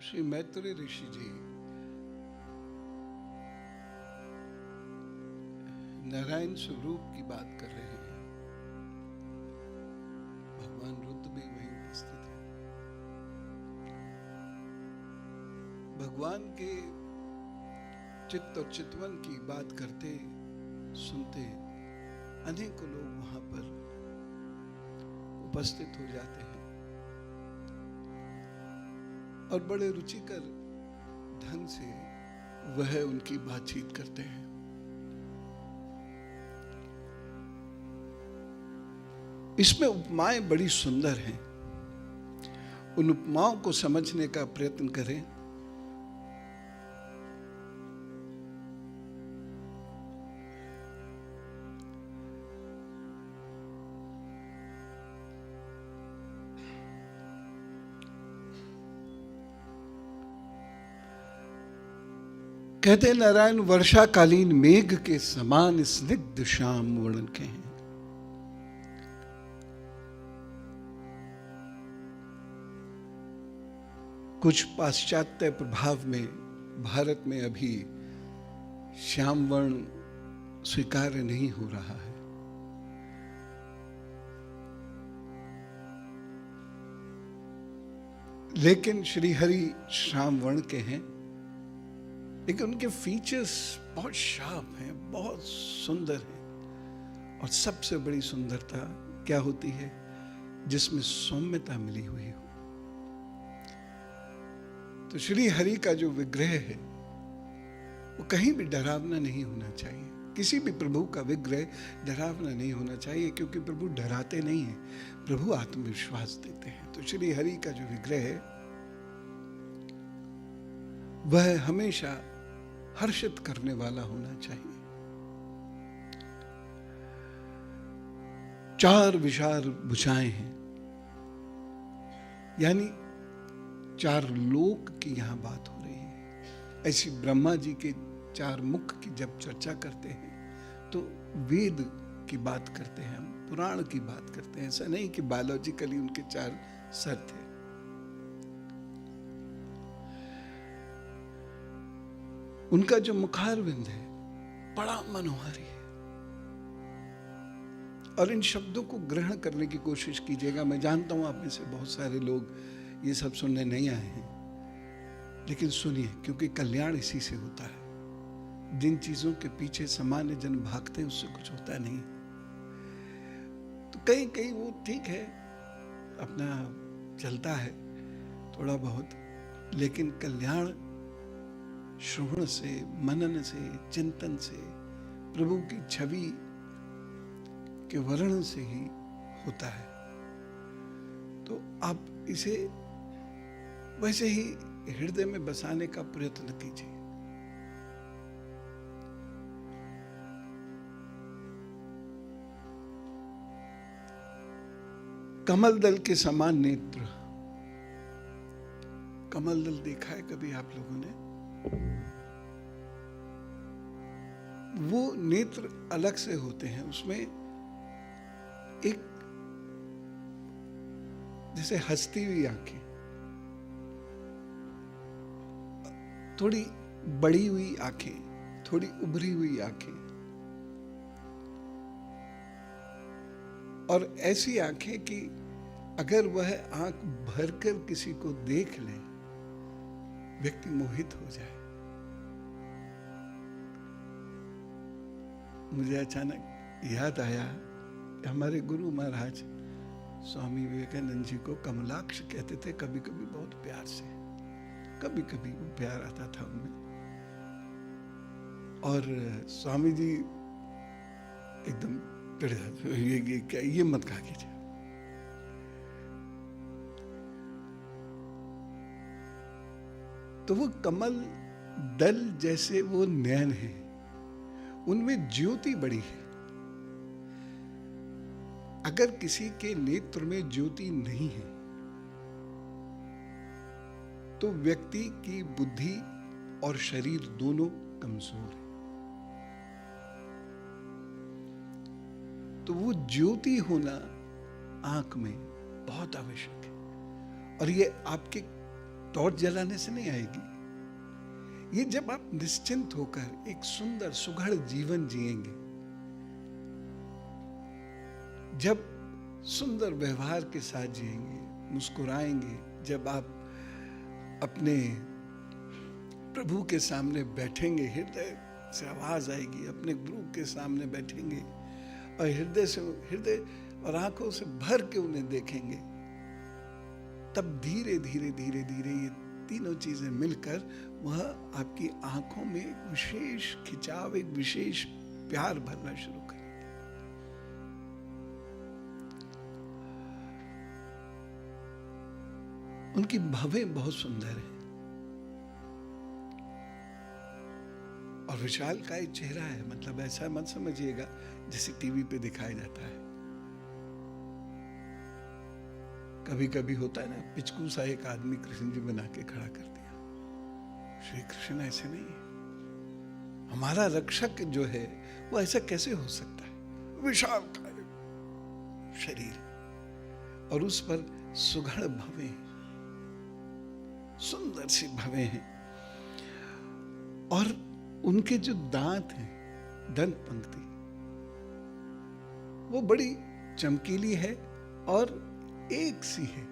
श्री मैत्री ऋषि जी नारायण स्वरूप की बात कर रहे हैं। भगवान रुद्र भी वहीं उपस्थित है। भगवान के चित्त और चितवन की बात करते सुनते अनेकों लोग वहां पर उपस्थित हो जाते हैं और बड़े रुचिकर ढंग से वह उनकी बातचीत करते हैं। इसमें उपमाएं बड़ी सुंदर हैं। उन उपमाओं को समझने का प्रयत्न करें। कहते हैं नारायण वर्षाकालीन मेघ के समान स्निग्ध श्याम वर्णन के हैं। कुछ पाश्चात्य प्रभाव में भारत में अभी श्याम वर्ण स्वीकार्य नहीं हो रहा है। लेकिन श्री हरि श्याम वर्ण के हैं, लेकिन उनके फीचर्स बहुत शार्प हैं, बहुत सुंदर हैं। और सबसे बड़ी सुंदरता क्या होती है? जिसमें सौम्यता मिली हुई हो। तो श्री हरि का जो विग्रह है वो कहीं भी डरावना नहीं होना चाहिए। किसी भी प्रभु का विग्रह डरावना नहीं होना चाहिए, क्योंकि प्रभु डराते नहीं हैं, प्रभु आत्मविश्वास देते हैं। तो श्री हरि का जो विग्रह है वह हमेशा हर्षित करने वाला होना चाहिए। 4 विशाल भुजाएं हैं, यानी 4 लोक की यहां बात हो रही है। ऐसी ब्रह्मा जी के 4 मुख की जब चर्चा करते हैं तो वेद की बात करते हैं, हम पुराण की बात करते हैं। ऐसा नहीं कि बायोलॉजिकली उनके 4 सर थे। उनका जो मुखारविंद है बड़ा मनोहारी है। और इन शब्दों को ग्रहण करने की कोशिश कीजिएगा। मैं जानता हूं आप में से बहुत सारे लोग ये सब सुनने नहीं आए हैं, लेकिन सुनिए, क्योंकि कल्याण इसी से होता है। जिन चीजों के पीछे सामान्य जन भागते हैं उससे कुछ होता नहीं। तो कहीं कहीं वो ठीक है, अपना चलता है थोड़ा बहुत, लेकिन कल्याण श्रवण से, मनन से, चिंतन से, प्रभु की छवि के वर्णन से ही होता है। तो आप इसे वैसे ही हृदय में बसाने का प्रयत्न कीजिए। कमल दल के समान नेत्र। कमल दल देखा है कभी आप लोगों ने? वो नेत्र अलग से होते हैं। उसमें एक जैसे हंसती हुई आंखें, थोड़ी बड़ी हुई आंखें, थोड़ी उभरी हुई आंखें, और ऐसी आंखें कि अगर वह आंख भरकर किसी को देख ले व्यक्ति मोहित हो जाए। मुझे अचानक याद आया, हमारे गुरु महाराज स्वामी विवेकानंद जी को कमलाक्ष कहते थे, कभी कभी बहुत प्यार से, कभी कभी वो प्यार आता था उनमें। और स्वामी जी एकदम चिढ़ जाते, ये मत कहा कीजिए। तो वो कमल दल जैसे वो नयन है, उनमें ज्योति बड़ी है। अगर किसी के नेत्र में ज्योति नहीं है तो व्यक्ति की बुद्धि और शरीर दोनों कमजोर है। तो वो ज्योति होना आंख में बहुत आवश्यक है। और ये आपके टॉर्च जलाने से नहीं आएगी। ये जब आप निश्चिंत होकर एक सुंदर सुघड़ जीवन जिएंगे, जब सुंदर व्यवहार के साथ जिएंगे, मुस्कुराएंगे, जब आप अपने प्रभु के सामने बैठेंगे, हृदय से आवाज आएगी, अपने गुरु के सामने बैठेंगे और हृदय और आंखों से भर के उन्हें देखेंगे, तब धीरे धीरे धीरे धीरे ये तीनों चीजें मिलकर वह आपकी आंखों में एक विशेष खिंचाव, एक विशेष प्यार भरना शुरू करेंगे। उनकी भवें बहुत सुंदर है और विशालकाय चेहरा है। मतलब ऐसा मत समझिएगा जैसे टीवी पे दिखाया जाता है। कभी कभी होता है ना, पिचकू सा एक आदमी कृष्ण जी बना के खड़ा कर दिया। श्री कृष्ण ऐसे नहीं है। हमारा रक्षक जो है वो ऐसा कैसे हो सकता है? विशालकाय शरीर और उस पर सुघड़ भवें, सुंदर सी भवें हैं और उनके जो दांत हैं, दंत पंक्ति, वो बड़ी चमकीली है और एक सी है।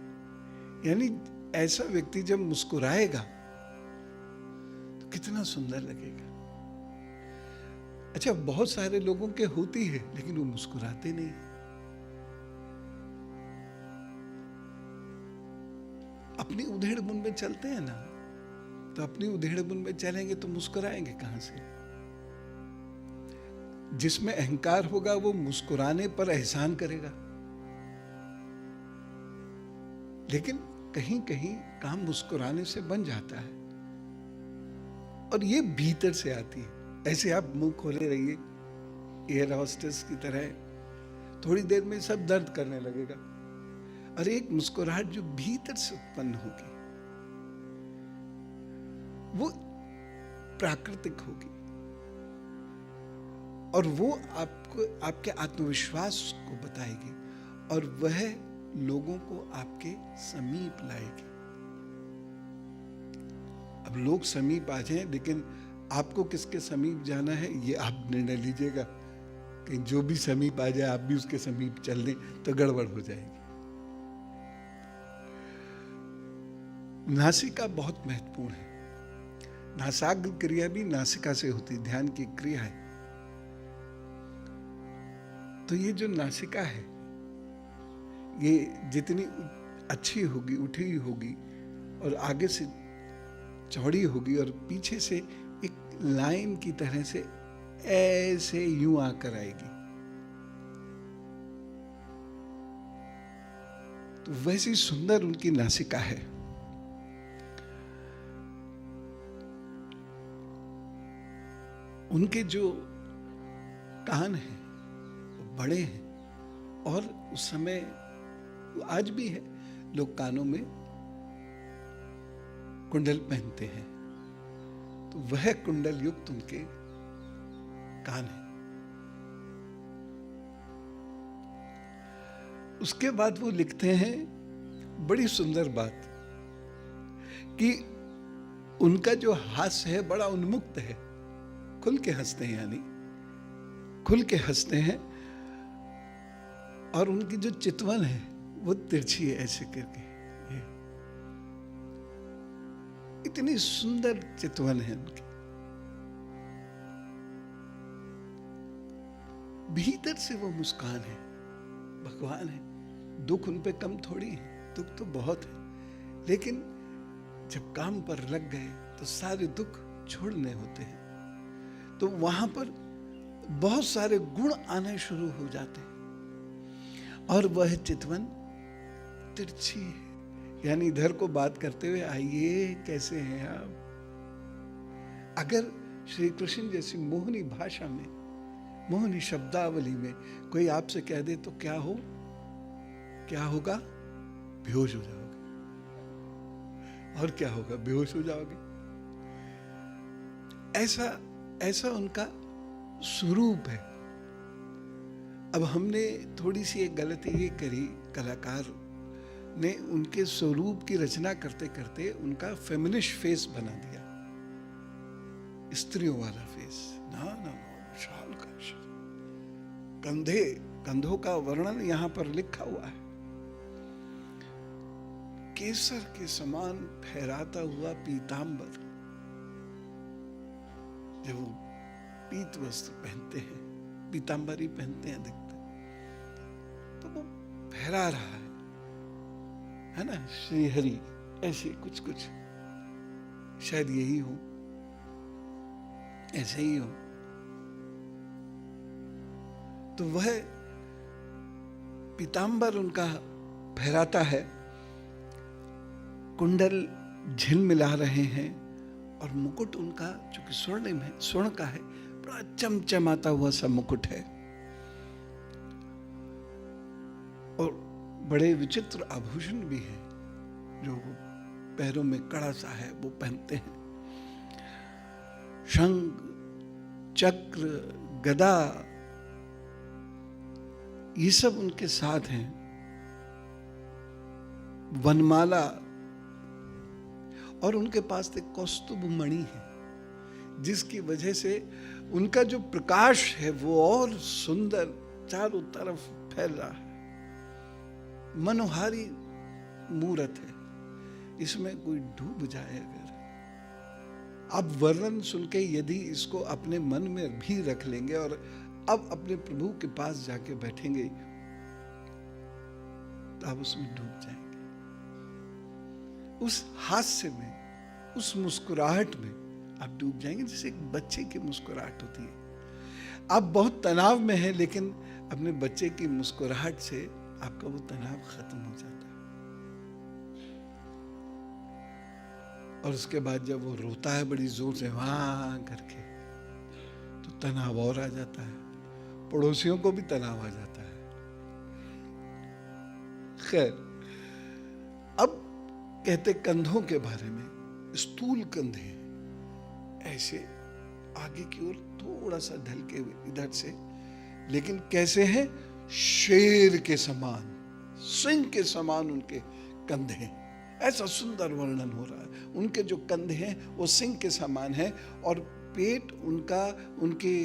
यानी ऐसा व्यक्ति जब मुस्कुराएगा तो कितना सुंदर लगेगा। अच्छा, बहुत सारे लोगों के होती है लेकिन वो मुस्कुराते नहीं। अपनी उधेड़ बुन में चलते हैं ना, तो अपनी उधेड़ बुन में चलेंगे तो मुस्कुराएंगे कहां से? जिसमें अहंकार होगा वो मुस्कुराने पर एहसान करेगा, लेकिन कहीं कहीं काम मुस्कुराने से बन जाता है और ये भीतर से आती है। ऐसे आप मुंह खोले रहिए एयर होस्टेस की तरह, थोड़ी देर में सब दर्द करने लगेगा। और एक मुस्कुराहट जो भीतर से उत्पन्न होगी वो प्राकृतिक होगी और वो आपको आपके आत्मविश्वास को बताएगी और वह लोगों को आपके समीप लाएगी। अब लोग समीप आ जाएं, लेकिन आपको किसके समीप जाना है ये आप निर्णय लीजिएगा। कहीं जो भी समीप आ जाए आप भी उसके समीप चल दें तो गड़बड़ हो जाएगी। नासिका बहुत महत्वपूर्ण है। नासाग्र क्रिया भी नासिका से होती है, ध्यान की क्रिया है। तो ये जो नासिका है ये जितनी अच्छी होगी, उठी होगी और आगे से चौड़ी होगी और पीछे से एक लाइन की तरह से ऐसे यूं आकर आएगी, तो वैसी सुंदर उनकी नासिका है। उनके जो कान हैं वो बड़े हैं और उस समय, आज भी है, लोग कानों में कुंडल पहनते हैं, तो वह कुंडल युक्त उनके कान है। उसके बाद वो लिखते हैं बड़ी सुंदर बात कि उनका जो हास्य है बड़ा उन्मुक्त है, खुल के हंसते हैं, यानी खुल के हंसते हैं। और उनकी जो चितवन है वो तिरछी है, ऐसे करके इतनी सुंदर चितवन है उनकी। भीतर से वो मुस्कान है, भगवान है। दुख उन पे कम थोड़ी है, दुख तो बहुत है, लेकिन जब काम पर लग गए तो सारे दुख छोड़ने होते हैं। तो वहां पर बहुत सारे गुण आने शुरू हो जाते हैं और वह चितवन तिरछी है। यानी इधर को बात करते हुए, आइए कैसे हैं आप। अगर श्री कृष्ण जैसी मोहनी भाषा में, मोहनी शब्दावली में कोई आपसे कह दे तो क्या होगा? बेहोश हो जाओगे। और क्या होगा? बेहोश हो जाओगे। ऐसा उनका स्वरूप है। अब हमने थोड़ी सी एक गलती ये करी, कलाकार ने उनके स्वरूप की रचना करते करते उनका फेमिनिश फेस बना दिया, स्त्रियों वाला फेस। ना ना ना, विशाल का कंधों का वर्णन यहां पर लिखा हुआ है। केसर के समान फहराता हुआ पीतांबर, जब वो पीत वस्त्र पहनते हैं, पीतांबर ही पहनते हैं दिखते, तो वो फहरा रहा है ना, श्री हरि, ऐसे कुछ कुछ शायद यही हो, ऐसे ही हो। तो वह पीतांबर उनका फहराता है, कुंडल झिलमिला रहे हैं, और मुकुट उनका चूंकि स्वर्ण का है, बड़ा चमचमाता हुआ सा मुकुट है, और बड़े विचित्र आभूषण भी हैं, जो पैरों में कड़ा सा है वो पहनते हैं। शंख, चक्र, गदा, ये सब उनके साथ हैं। वनमाला, और उनके पास एक कौस्तुभ मणि है, जिसकी वजह से उनका जो प्रकाश है वो और सुंदर चारों तरफ फैल रहा है। मनोहारी मूरत है, इसमें कोई डूब जाए अगर। आप वर्णन सुन के यदि इसको अपने मन में भी रख लेंगे और अब अपने प्रभु के पास जाके बैठेंगे, तो आप उसमें डूब जाएंगे। उस हास्य में, उस मुस्कुराहट में आप डूब जाएंगे, जैसे एक बच्चे की मुस्कुराहट होती है। आप बहुत तनाव में हैं, लेकिन अपने बच्चे की मुस्कुराहट से आपका वो तनाव खत्म हो जाता है। और उसके बाद जब वो रोता है बड़ी जोर से वाह करके, तो तनाव और आ जाता है, पड़ोसियों को भी तनाव आ जाता है। खैर, अब कहते कंधों के बारे में, स्थूल कंधे, ऐसे आगे की ओर थोड़ा सा ढल के इधर से, लेकिन कैसे हैं? शेर के समान, सिंह के समान उनके कंधे हैं। ऐसा सुंदर वर्णन हो रहा है। उनके जो कंधे हैं वो सिंह के समान है, और पेट उनका उनके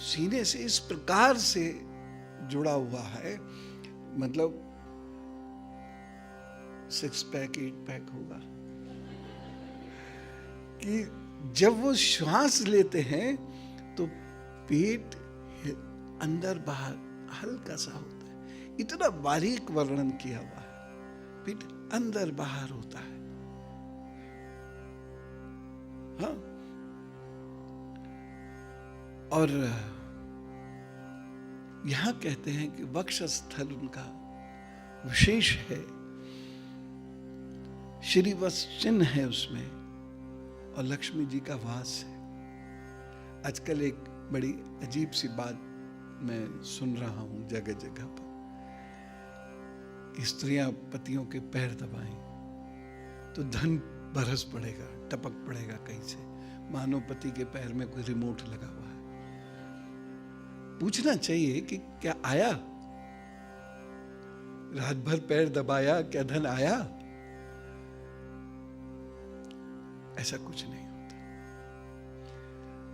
सीने से इस प्रकार से जुड़ा हुआ है, मतलब 6 पैक 8 पैक होगा, कि जब वो श्वास लेते हैं तो पेट अंदर बाहर हल्का सा होता है। इतना बारीक वर्णन किया हुआ है, पेट अंदर बाहर होता है। हाँ, और यहां कहते हैं कि वक्षस्थल उनका विशेष है, श्रीवत्स चिन्ह है उसमें, और लक्ष्मी जी का वास है। आजकल एक बड़ी अजीब सी बात मैं सुन रहा हूं जगह जगह पर, स्त्रियां पतियों के पैर दबाएं तो धन बरस पड़ेगा, टपक पड़ेगा कहीं से, मानो पति के पैर में कोई रिमोट लगा हुआ है। पूछना चाहिए कि क्या आया? रात भर पैर दबाया, क्या धन आया? ऐसा कुछ नहीं होता।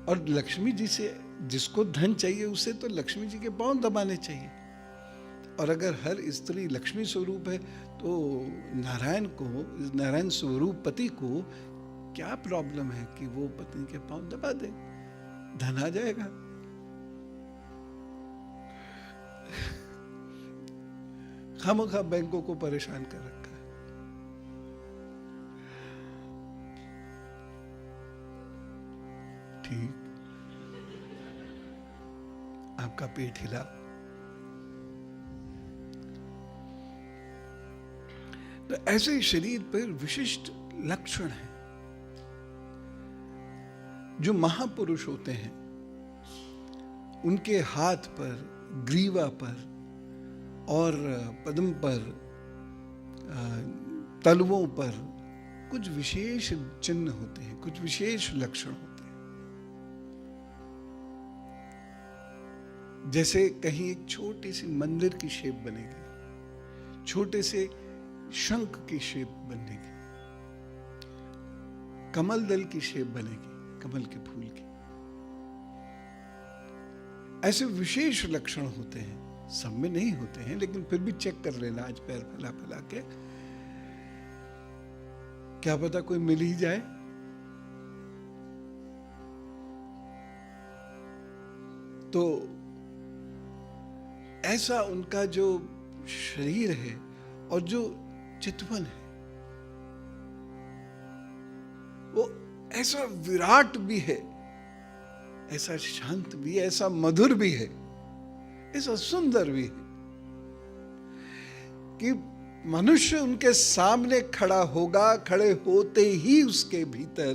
और लक्ष्मी जी से जिसको धन चाहिए, उसे तो लक्ष्मी जी के पांव दबाने चाहिए। और अगर हर स्त्री लक्ष्मी स्वरूप है, तो नारायण स्वरूप पति को क्या प्रॉब्लम है कि वो पत्नी के पांव दबा दे, धन आ जाएगा। खामखा बैंकों को परेशान कर रखा है। ठीक, आपका पेट हिला। तो ऐसे शरीर पर विशिष्ट लक्षण हैं। जो महापुरुष होते हैं, उनके हाथ पर, ग्रीवा पर और पद्म पर, तलवों पर कुछ विशेष चिन्ह होते हैं, कुछ विशेष लक्षण होते हैं। जैसे कहीं एक छोटी सी मंदिर की शेप बनेगी, छोटे से शंख की शेप बनेगी, कमल दल की शेप बनेगी, कमल के फूल की। ऐसे विशेष लक्षण होते हैं, सब में नहीं होते हैं, लेकिन फिर भी चेक कर लेना आज पैर फैला फैला के, क्या पता कोई मिल ही जाए। तो ऐसा उनका जो शरीर है और जो चितवन है, वो ऐसा विराट भी है, ऐसा शांत भी है, ऐसा मधुर भी है, ऐसा सुंदर भी है कि मनुष्य उनके सामने खड़ा होगा, खड़े होते ही उसके भीतर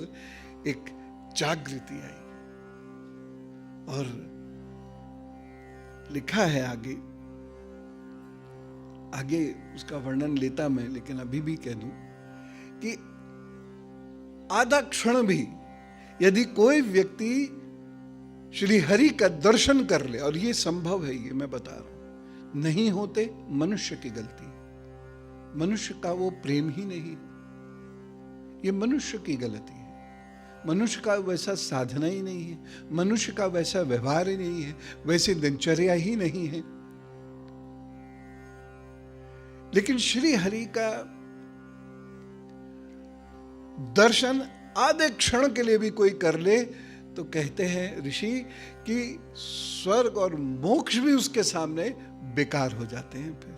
एक जागृति आएगी। और लिखा है आगे उसका वर्णन लेता मैं, लेकिन अभी भी कह दूं कि आधा क्षण भी यदि कोई व्यक्ति श्री हरि का दर्शन कर ले, और ये संभव है, ये मैं बता रहा हूं, नहीं होते मनुष्य की गलती, मनुष्य का वो प्रेम ही नहीं, ये मनुष्य की गलती है, मनुष्य का वैसा साधना ही नहीं है, मनुष्य का वैसा व्यवहार ही नहीं है, वैसी दिनचर्या ही नहीं है। लेकिन श्री हरि का दर्शन आधे क्षण के लिए भी कोई कर ले तो कहते हैं ऋषि कि स्वर्ग और मोक्ष भी उसके सामने बेकार हो जाते हैं, फिर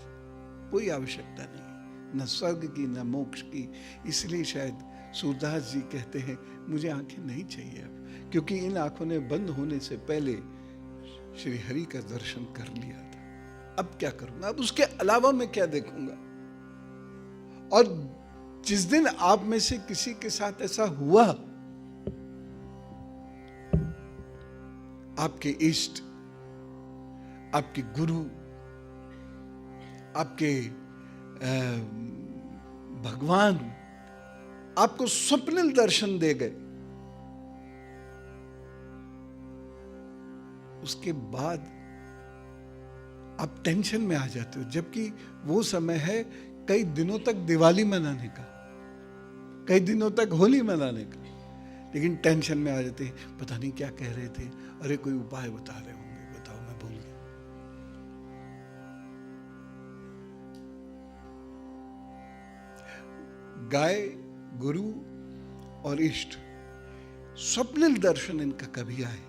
कोई आवश्यकता नहीं, न स्वर्ग की न मोक्ष की। इसलिए शायद सूरदास जी कहते हैं मुझे आंखें नहीं चाहिए अब, क्योंकि इन आंखों ने बंद होने से पहले श्री हरि का दर्शन कर लिया था, अब क्या करूंगा, अब उसके अलावा मैं क्या देखूंगा। और जिस दिन आप में से किसी के साथ ऐसा हुआ, आपके इष्ट, आपके गुरु, आपके भगवान आपको स्वप्निल दर्शन दे गए, उसके बाद आप टेंशन में आ जाते हो, जबकि वो समय है कई दिनों तक दिवाली मनाने का, कई दिनों तक होली मनाने का, लेकिन टेंशन में आ जाते हैं, पता नहीं क्या कह रहे थे, अरे कोई उपाय बता रहे होंगे, बताओ मैं भूल गया। गाय, गुरु और इष्ट, स्वप्निल दर्शन इनका कभी आए।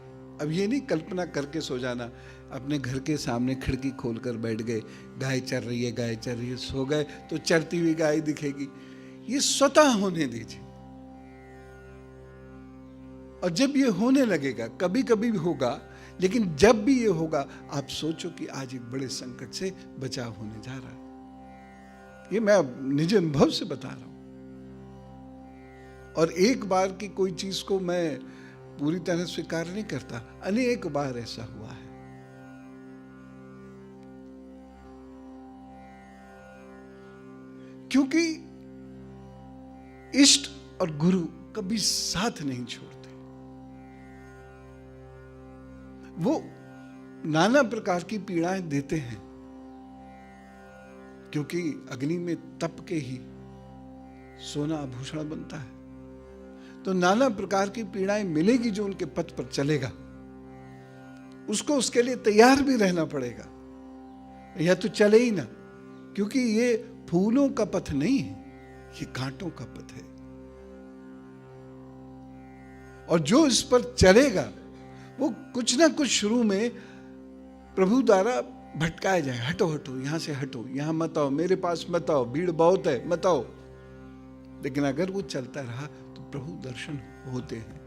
अब ये नहीं कल्पना करके सो जाना, अपने घर के सामने खिड़की खोलकर बैठ गए, गाय चर रही है, गाय चर रही है, सो गए तो चरती हुई गाय दिखेगी, ये स्वतः होने दीजिए। और जब ये होने लगेगा, कभी कभी भी होगा, लेकिन जब भी ये होगा आप सोचो कि आज एक बड़े संकट से बचाव होने जा रहा है। ये मैं निज अनुभव से बता रहा हूं। और एक बार की कोई चीज को मैं पूरी तरह स्वीकार नहीं करता, अनेक बार ऐसा हुआ है। क्योंकि इष्ट और गुरु कभी साथ नहीं छोड़ते, वो नाना प्रकार की पीड़ाएं देते हैं, क्योंकि अग्नि में तप के ही सोना आभूषण बनता है। तो नाना प्रकार की पीड़ाएं मिलेगी, जो उनके पथ पर चलेगा उसको उसके लिए तैयार भी रहना पड़ेगा, या तो चले ही ना, क्योंकि ये फूलों का पथ नहीं है, ये कांटों का पथ है। और जो इस पर चलेगा वो कुछ ना कुछ शुरू में प्रभु द्वारा भटकाया जाए, हटो हटो, यहां से हटो, यहां मत आओ, मेरे पास मत आओ, भीड़ बहुत है, मत आओ। लेकिन अगर वो चलता रहा तो प्रभु दर्शन होते हैं,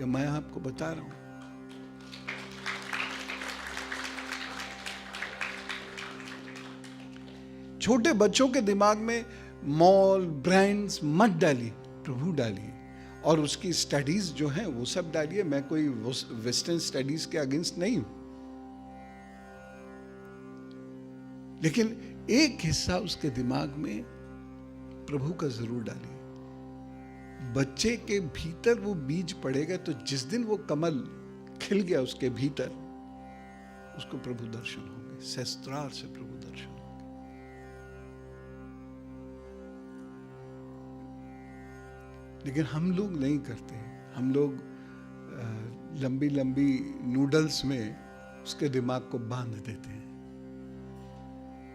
या मैं आपको बता रहा हूं। छोटे बच्चों के दिमाग में मॉल, ब्रांड्स मत डालिए, प्रभु डालिए, और उसकी स्टडीज जो हैं वो सब डालिए। मैं कोई वेस्टर्न स्टडीज के अगेंस्ट नहीं हूं, लेकिन एक हिस्सा उसके दिमाग में प्रभु का जरूर डालिए। बच्चे के भीतर वो बीज पड़ेगा, तो जिस दिन वो कमल खिल गया उसके भीतर, उसको प्रभु दर्शन होंगे, सहस्त्रार से प्रभु दर्शन होंगे। लेकिन हम लोग नहीं करते। हम लोग लंबी लंबी नूडल्स में उसके दिमाग को बांध देते हैं।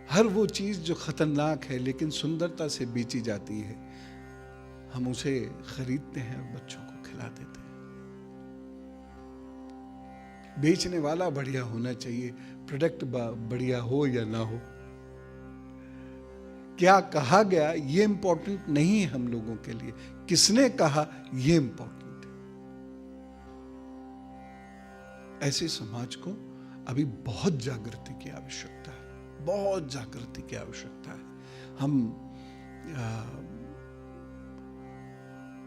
हर वो चीज जो खतरनाक है लेकिन सुंदरता से बेची जाती है, हम उसे खरीदते हैं और बच्चों को खिला देते हैं। बेचने वाला बढ़िया होना चाहिए, प्रोडक्ट बढ़िया हो या ना हो। क्या कहा गया ये इंपॉर्टेंट नहीं है हम लोगों के लिए, किसने कहा ये इंपॉर्टेंट है। ऐसे समाज को अभी बहुत जागृति की आवश्यकता है, बहुत जागृति की आवश्यकता है। हम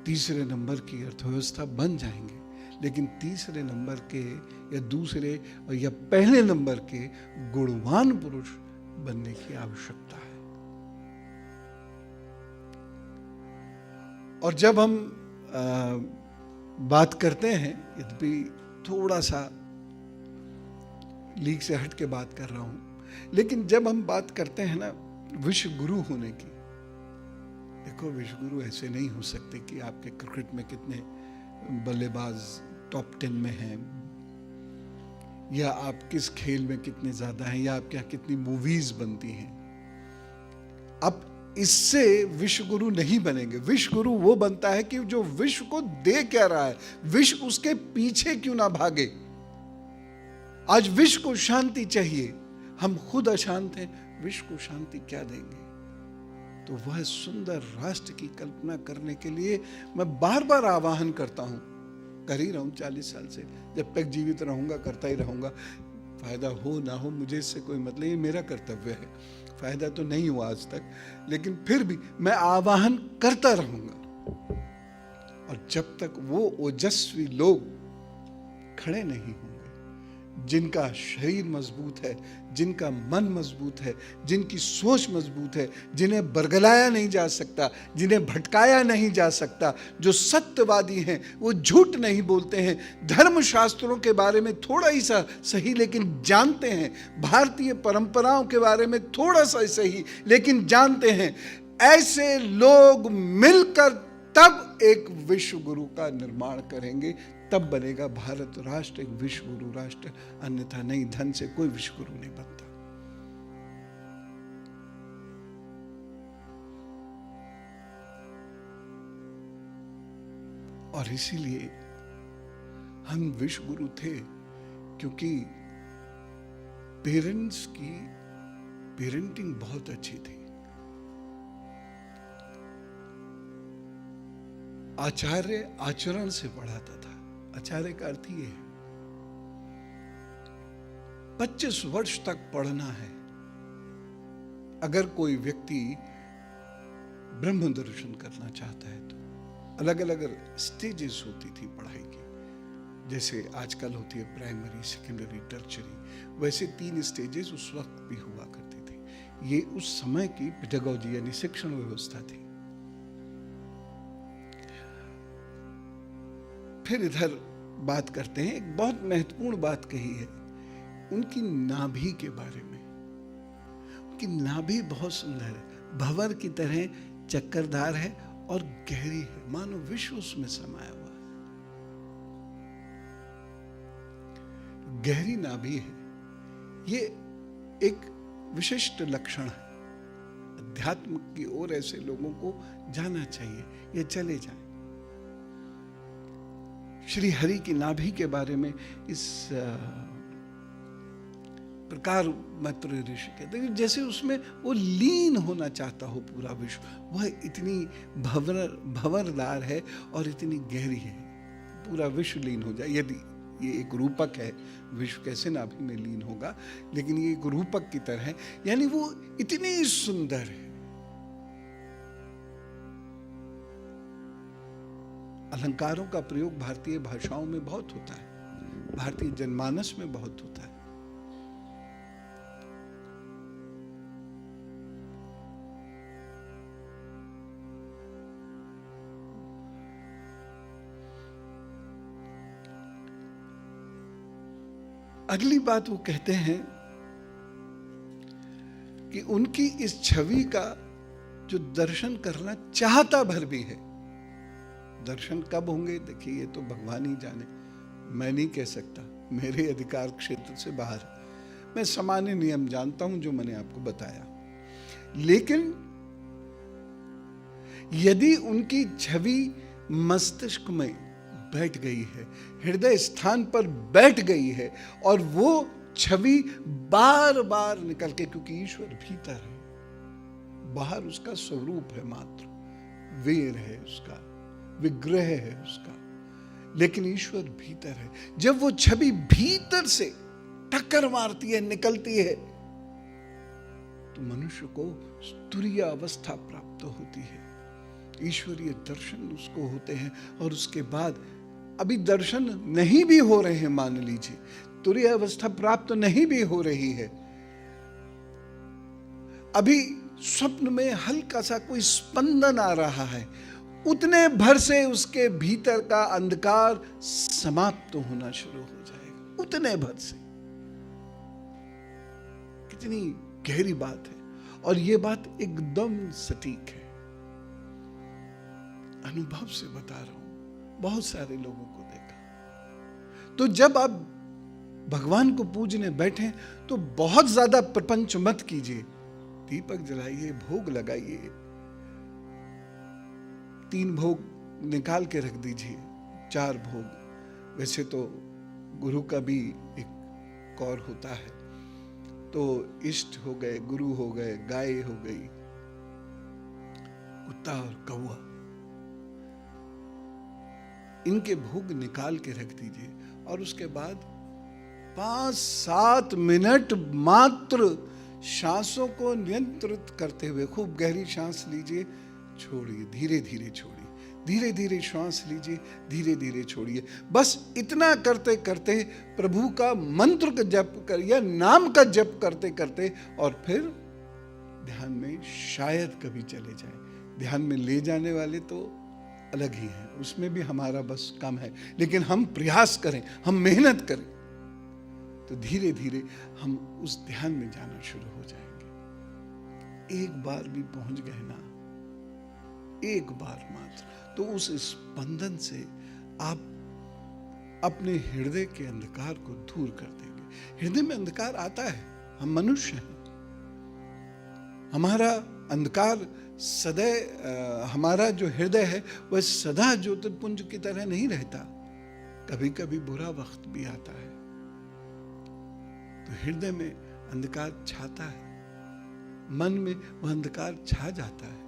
तीसरे नंबर की अर्थव्यवस्था बन जाएंगे, लेकिन तीसरे नंबर के या दूसरे या पहले नंबर के गुणवान पुरुष बनने की आवश्यकता है। और जब हम बात करते हैं, यद्यपि थोड़ा सा लीक से हट के बात कर रहा हूं, लेकिन जब हम बात करते हैं ना विश्व गुरु होने की, देखो विश्व गुरु ऐसे नहीं हो सकते कि आपके क्रिकेट में कितने बल्लेबाज टॉप 10 में हैं, या आप किस खेल में कितने ज्यादा हैं, या आपके यहाँ कितनी मूवीज बनती हैं। अब इससे विश्व गुरु नहीं बनेंगे। विश्व गुरु वो बनता है कि जो विश्व को दे क्या रहा है, विश्व उसके पीछे क्यों ना भागे। आज विश्व को शांति चाहिए, हम खुद अशांत हैं, विश्व को शांति क्या देंगे। तो वह सुंदर राष्ट्र की कल्पना करने के लिए मैं बार बार आह्वान करता हूं, कर ही रहा हूं 40 साल से, जब तक जीवित रहूंगा करता ही रहूंगा। फायदा हो ना हो मुझे इससे कोई मतलब, ये मेरा कर्तव्य है। फायदा तो नहीं हुआ आज तक, लेकिन फिर भी मैं आह्वान करता रहूंगा। और जब तक वो ओजस्वी लोग खड़े नहीं होंगे, जिनका शरीर मजबूत है, जिनका मन मजबूत है, जिनकी सोच मजबूत है, जिन्हें बरगलाया नहीं जा सकता, जिन्हें भटकाया नहीं जा सकता, जो सत्यवादी हैं, वो झूठ नहीं बोलते हैं, धर्मशास्त्रों के बारे में थोड़ा ही सा सही लेकिन जानते हैं, भारतीय परंपराओं के बारे में थोड़ा सा सही लेकिन जानते हैं, ऐसे लोग मिलकर तब एक विश्व गुरु का निर्माण करेंगे। तब बनेगा भारत राष्ट्र एक विश्व गुरु राष्ट्र, अन्यथा नहीं। धन से कोई विश्व गुरु नहीं बनता। और इसीलिए हम विश्व गुरु थे, क्योंकि पेरेंट्स की पेरेंटिंग बहुत अच्छी थी। आचार्य आचरण से पढ़ाता था। आचार्य का अर्थ ये है 25 वर्ष तक पढ़ना है। अगर कोई व्यक्ति ब्रह्म दर्शन करना चाहता है तो अलग अलग स्टेजेस होती थी पढ़ाई की, जैसे आजकल होती है प्राइमरी, सेकेंडरी, टर्चरी, वैसे 3 स्टेजेस उस वक्त भी हुआ करती थी। ये उस समय की पेडागोजी यानी शिक्षण व्यवस्था थी। फिर इधर बात करते हैं, एक बहुत महत्वपूर्ण बात कही है उनकी नाभि के बारे में। उनकी नाभि बहुत सुंदर है, भंवर की तरह चक्करदार है और गहरी है, मानो विश्व उसमें समाया हुआ है। गहरी नाभि है, ये एक विशिष्ट लक्षण है। अध्यात्म की ओर ऐसे लोगों को जाना चाहिए, ये चले जाएं। श्री हरि की नाभि के बारे में इस प्रकार मैत्रेय ऋषि कहते हैं, जैसे उसमें वो लीन होना चाहता हो पूरा विश्व। वह इतनी भंवरदार है और इतनी गहरी है, पूरा विश्व लीन हो जाए। यदि ये एक रूपक है, विश्व कैसे नाभि में लीन होगा, लेकिन ये एक रूपक की तरह है, यानी वो इतनी सुंदर है। अलंकारों का प्रयोग भारतीय भाषाओं में बहुत होता है, भारतीय जनमानस में बहुत होता है। अगली बात वो कहते हैं कि उनकी इस छवि का जो दर्शन करना चाहता भर भी है, दर्शन कब होंगे देखिए, ये तो भगवान ही जाने, मैं नहीं कह सकता, मेरे अधिकार क्षेत्र से बाहर। मैं सामान्य नियम जानता हूं जो मैंने आपको बताया। लेकिन यदि उनकी छवि मस्तिष्क में बैठ गई है, हृदय स्थान पर बैठ गई है, और वो छवि बार बार निकल के, क्योंकि ईश्वर भीतर है, बाहर उसका स्वरूप है मात्र, वीर है उसका, विग्रह है उसका, लेकिन ईश्वर भीतर है। जब वो छवि भीतर से टक्कर मारती है, निकलती है, तो मनुष्य को तुरीय अवस्था प्राप्त होती है, ईश्वरीय दर्शन उसको होते हैं। और उसके बाद अभी दर्शन नहीं भी हो रहे हैं, मान लीजिए तुरीय अवस्था प्राप्त नहीं भी हो रही है, अभी स्वप्न में हल्का सा कोई स्पंदन आ रहा है, उतने भर से उसके भीतर का अंधकार समाप्त होना शुरू हो जाएगा, उतने भर से। कितनी गहरी बात है, और ये बात एकदम सटीक है, अनुभव से बता रहा हूं, बहुत सारे लोगों को देखा। तो जब आप भगवान को पूजने बैठे तो बहुत ज्यादा प्रपंच मत कीजिए, दीपक जलाइए, भोग लगाइए, 3 भोग निकाल के रख दीजिए, 4 भोग। वैसे तो गुरु का भी एक कौर होता है, तो इष्ट हो गए, गुरु हो गए, गाय हो गई, कुत्ता और कौवा, इनके भोग निकाल के रख दीजिए। और उसके बाद 5-7 मिनट मात्र सांसों को नियंत्रित करते हुए खूब गहरी सांस लीजिए, छोड़िए, धीरे धीरे छोड़िए, धीरे धीरे श्वास लीजिए, धीरे धीरे छोड़िए। बस इतना करते करते प्रभु का मंत्र का जप कर या नाम का जप करते करते, और फिर ध्यान में शायद कभी चले जाए। ध्यान में ले जाने वाले तो अलग ही है, उसमें भी हमारा बस कम है, लेकिन हम प्रयास करें, हम मेहनत करें, तो धीरे धीरे हम उस ध्यान में जाना शुरू हो जाएंगे। एक बार भी पहुंच गए ना, एक बार मात्र, तो उस स्पंदन से आप अपने हृदय के अंधकार को दूर कर देंगे। हृदय में अंधकार आता है, हम मनुष्य हैं, हमारा अंधकार सदैव, हमारा जो हृदय है वह सदा ज्योतिर्पुंज की तरह नहीं रहता, कभी कभी बुरा वक्त भी आता है, तो हृदय में अंधकार छाता है, मन में वह अंधकार छा जाता है,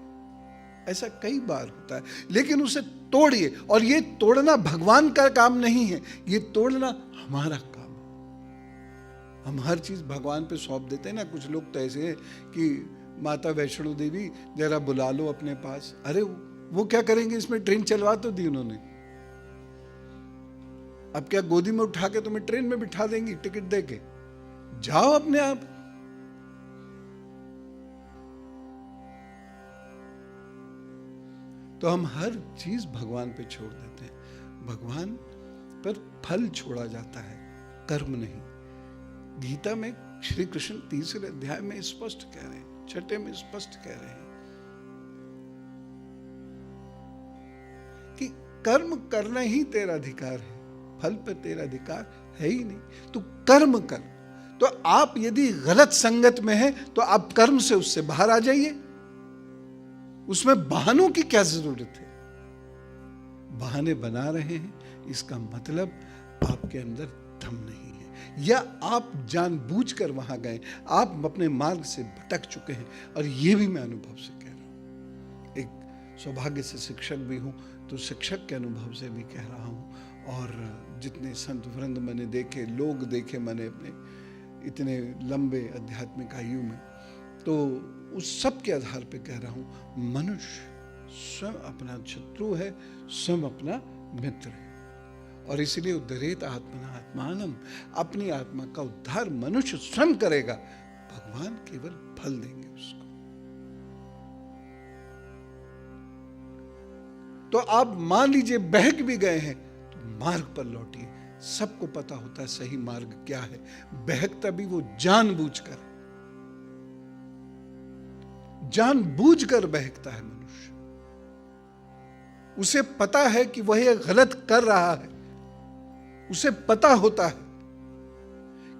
ऐसा कई बार होता है। लेकिन उसे तोड़िए, और ये तोड़ना भगवान का काम नहीं है, ये तोड़ना हमारा काम है। हम हर चीज भगवान पे सौंप देते हैं ना। कुछ लोग तो ऐसे हैं कि माता वैष्णो देवी जरा बुला लो अपने पास, अरे वो क्या करेंगे, इसमें ट्रेन चलवा तो दी उन्होंने, अब क्या गोदी में उठा के तुम्हें ट्रेन में बिठा देंगी टिकट देके, जाओ अपने आप। तो हम हर चीज भगवान पे छोड़ देते हैं, भगवान पर फल छोड़ा जाता है, कर्म नहीं। गीता में श्री कृष्ण 3 अध्याय में स्पष्ट कह रहे हैं, 6 में स्पष्ट कह रहे हैं कि कर्म करना ही तेरा अधिकार है, फल पर तेरा अधिकार है ही नहीं, तो कर्म कर। तो आप यदि गलत संगत में हैं तो आप कर्म से उससे बाहर आ जाइए, उसमें बहानों की क्या जरूरत है। बहाने बना रहे हैं, इसका मतलब आपके अंदर दम नहीं है, या आप जानबूझकर वहां गए, आप अपने मार्ग से भटक चुके हैं। और ये भी मैं अनुभव से कह रहा हूं, एक सौभाग्य से शिक्षक भी हूं, तो शिक्षक के अनुभव से भी कह रहा हूं। और जितने संत वृंद मैंने देखे, लोग देखे मैंने अपने इतने लंबे आध्यात्मिक आयु में, तो उस सब के आधार पे कह रहा हूं, मनुष्य स्वयं अपना शत्रु है, स्वयं अपना मित्र है। और इसलिए उद्धरेत आत्मना आत्मानम, अपनी आत्मा का उद्धार मनुष्य स्वयं करेगा, भगवान केवल फल देंगे उसको। तो आप मान लीजिए बहक भी गए हैं, तो मार्ग पर लौटिए। सबको पता होता है सही मार्ग क्या है, बहकता भी वो जानबूझकर बहकता है मनुष्य। उसे पता है कि वह ये गलत कर रहा है, उसे पता होता है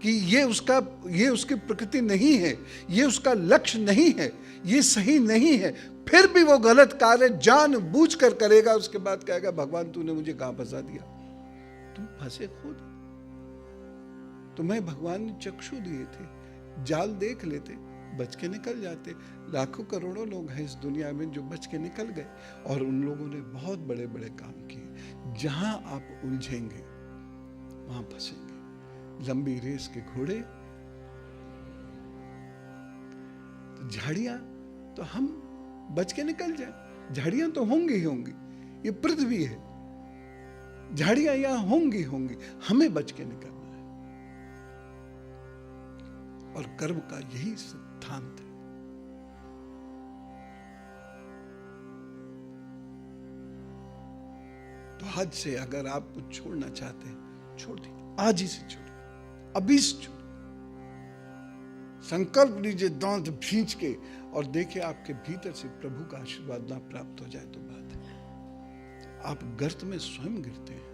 कि ये उसकी प्रकृति नहीं है, ये उसका लक्ष्य नहीं है, ये सही नहीं है, फिर भी वो गलत कार्य जानबूझकर करेगा। उसके बाद कहेगा भगवान तूने मुझे कहां फंसा दिया। तुम फंसे खुद, तुम्हें भगवान ने चक्षु दिए थे, जाल देख लेते, बच के निकल जाते। लाखों करोड़ों लोग हैं इस दुनिया में जो बच के निकल गए, और उन लोगों ने बहुत बड़े बड़े काम किए। जहां आप उलझेंगे वहां फंसेंगे। लंबी रेस के घोड़े, तो झाड़ियां तो हम बच के निकल जाए। झाड़ियां तो होंगी ही होंगी, ये पृथ्वी है, झाड़ियां यहां होंगी होंगी, हमें बच के निकलना है। और कर्म का यही सिद्धांत है। तो आज से अगर आप कुछ छोड़ना चाहते हैं, छोड़ दीजिए, आज ही से छोड़िए, अभी से छोड़िए। संकल्प लीजिए दांत भींच के, और देखिए आपके भीतर से प्रभु का आशीर्वाद ना प्राप्त हो जाए तो बात है। आप गर्त में स्वयं गिरते हैं,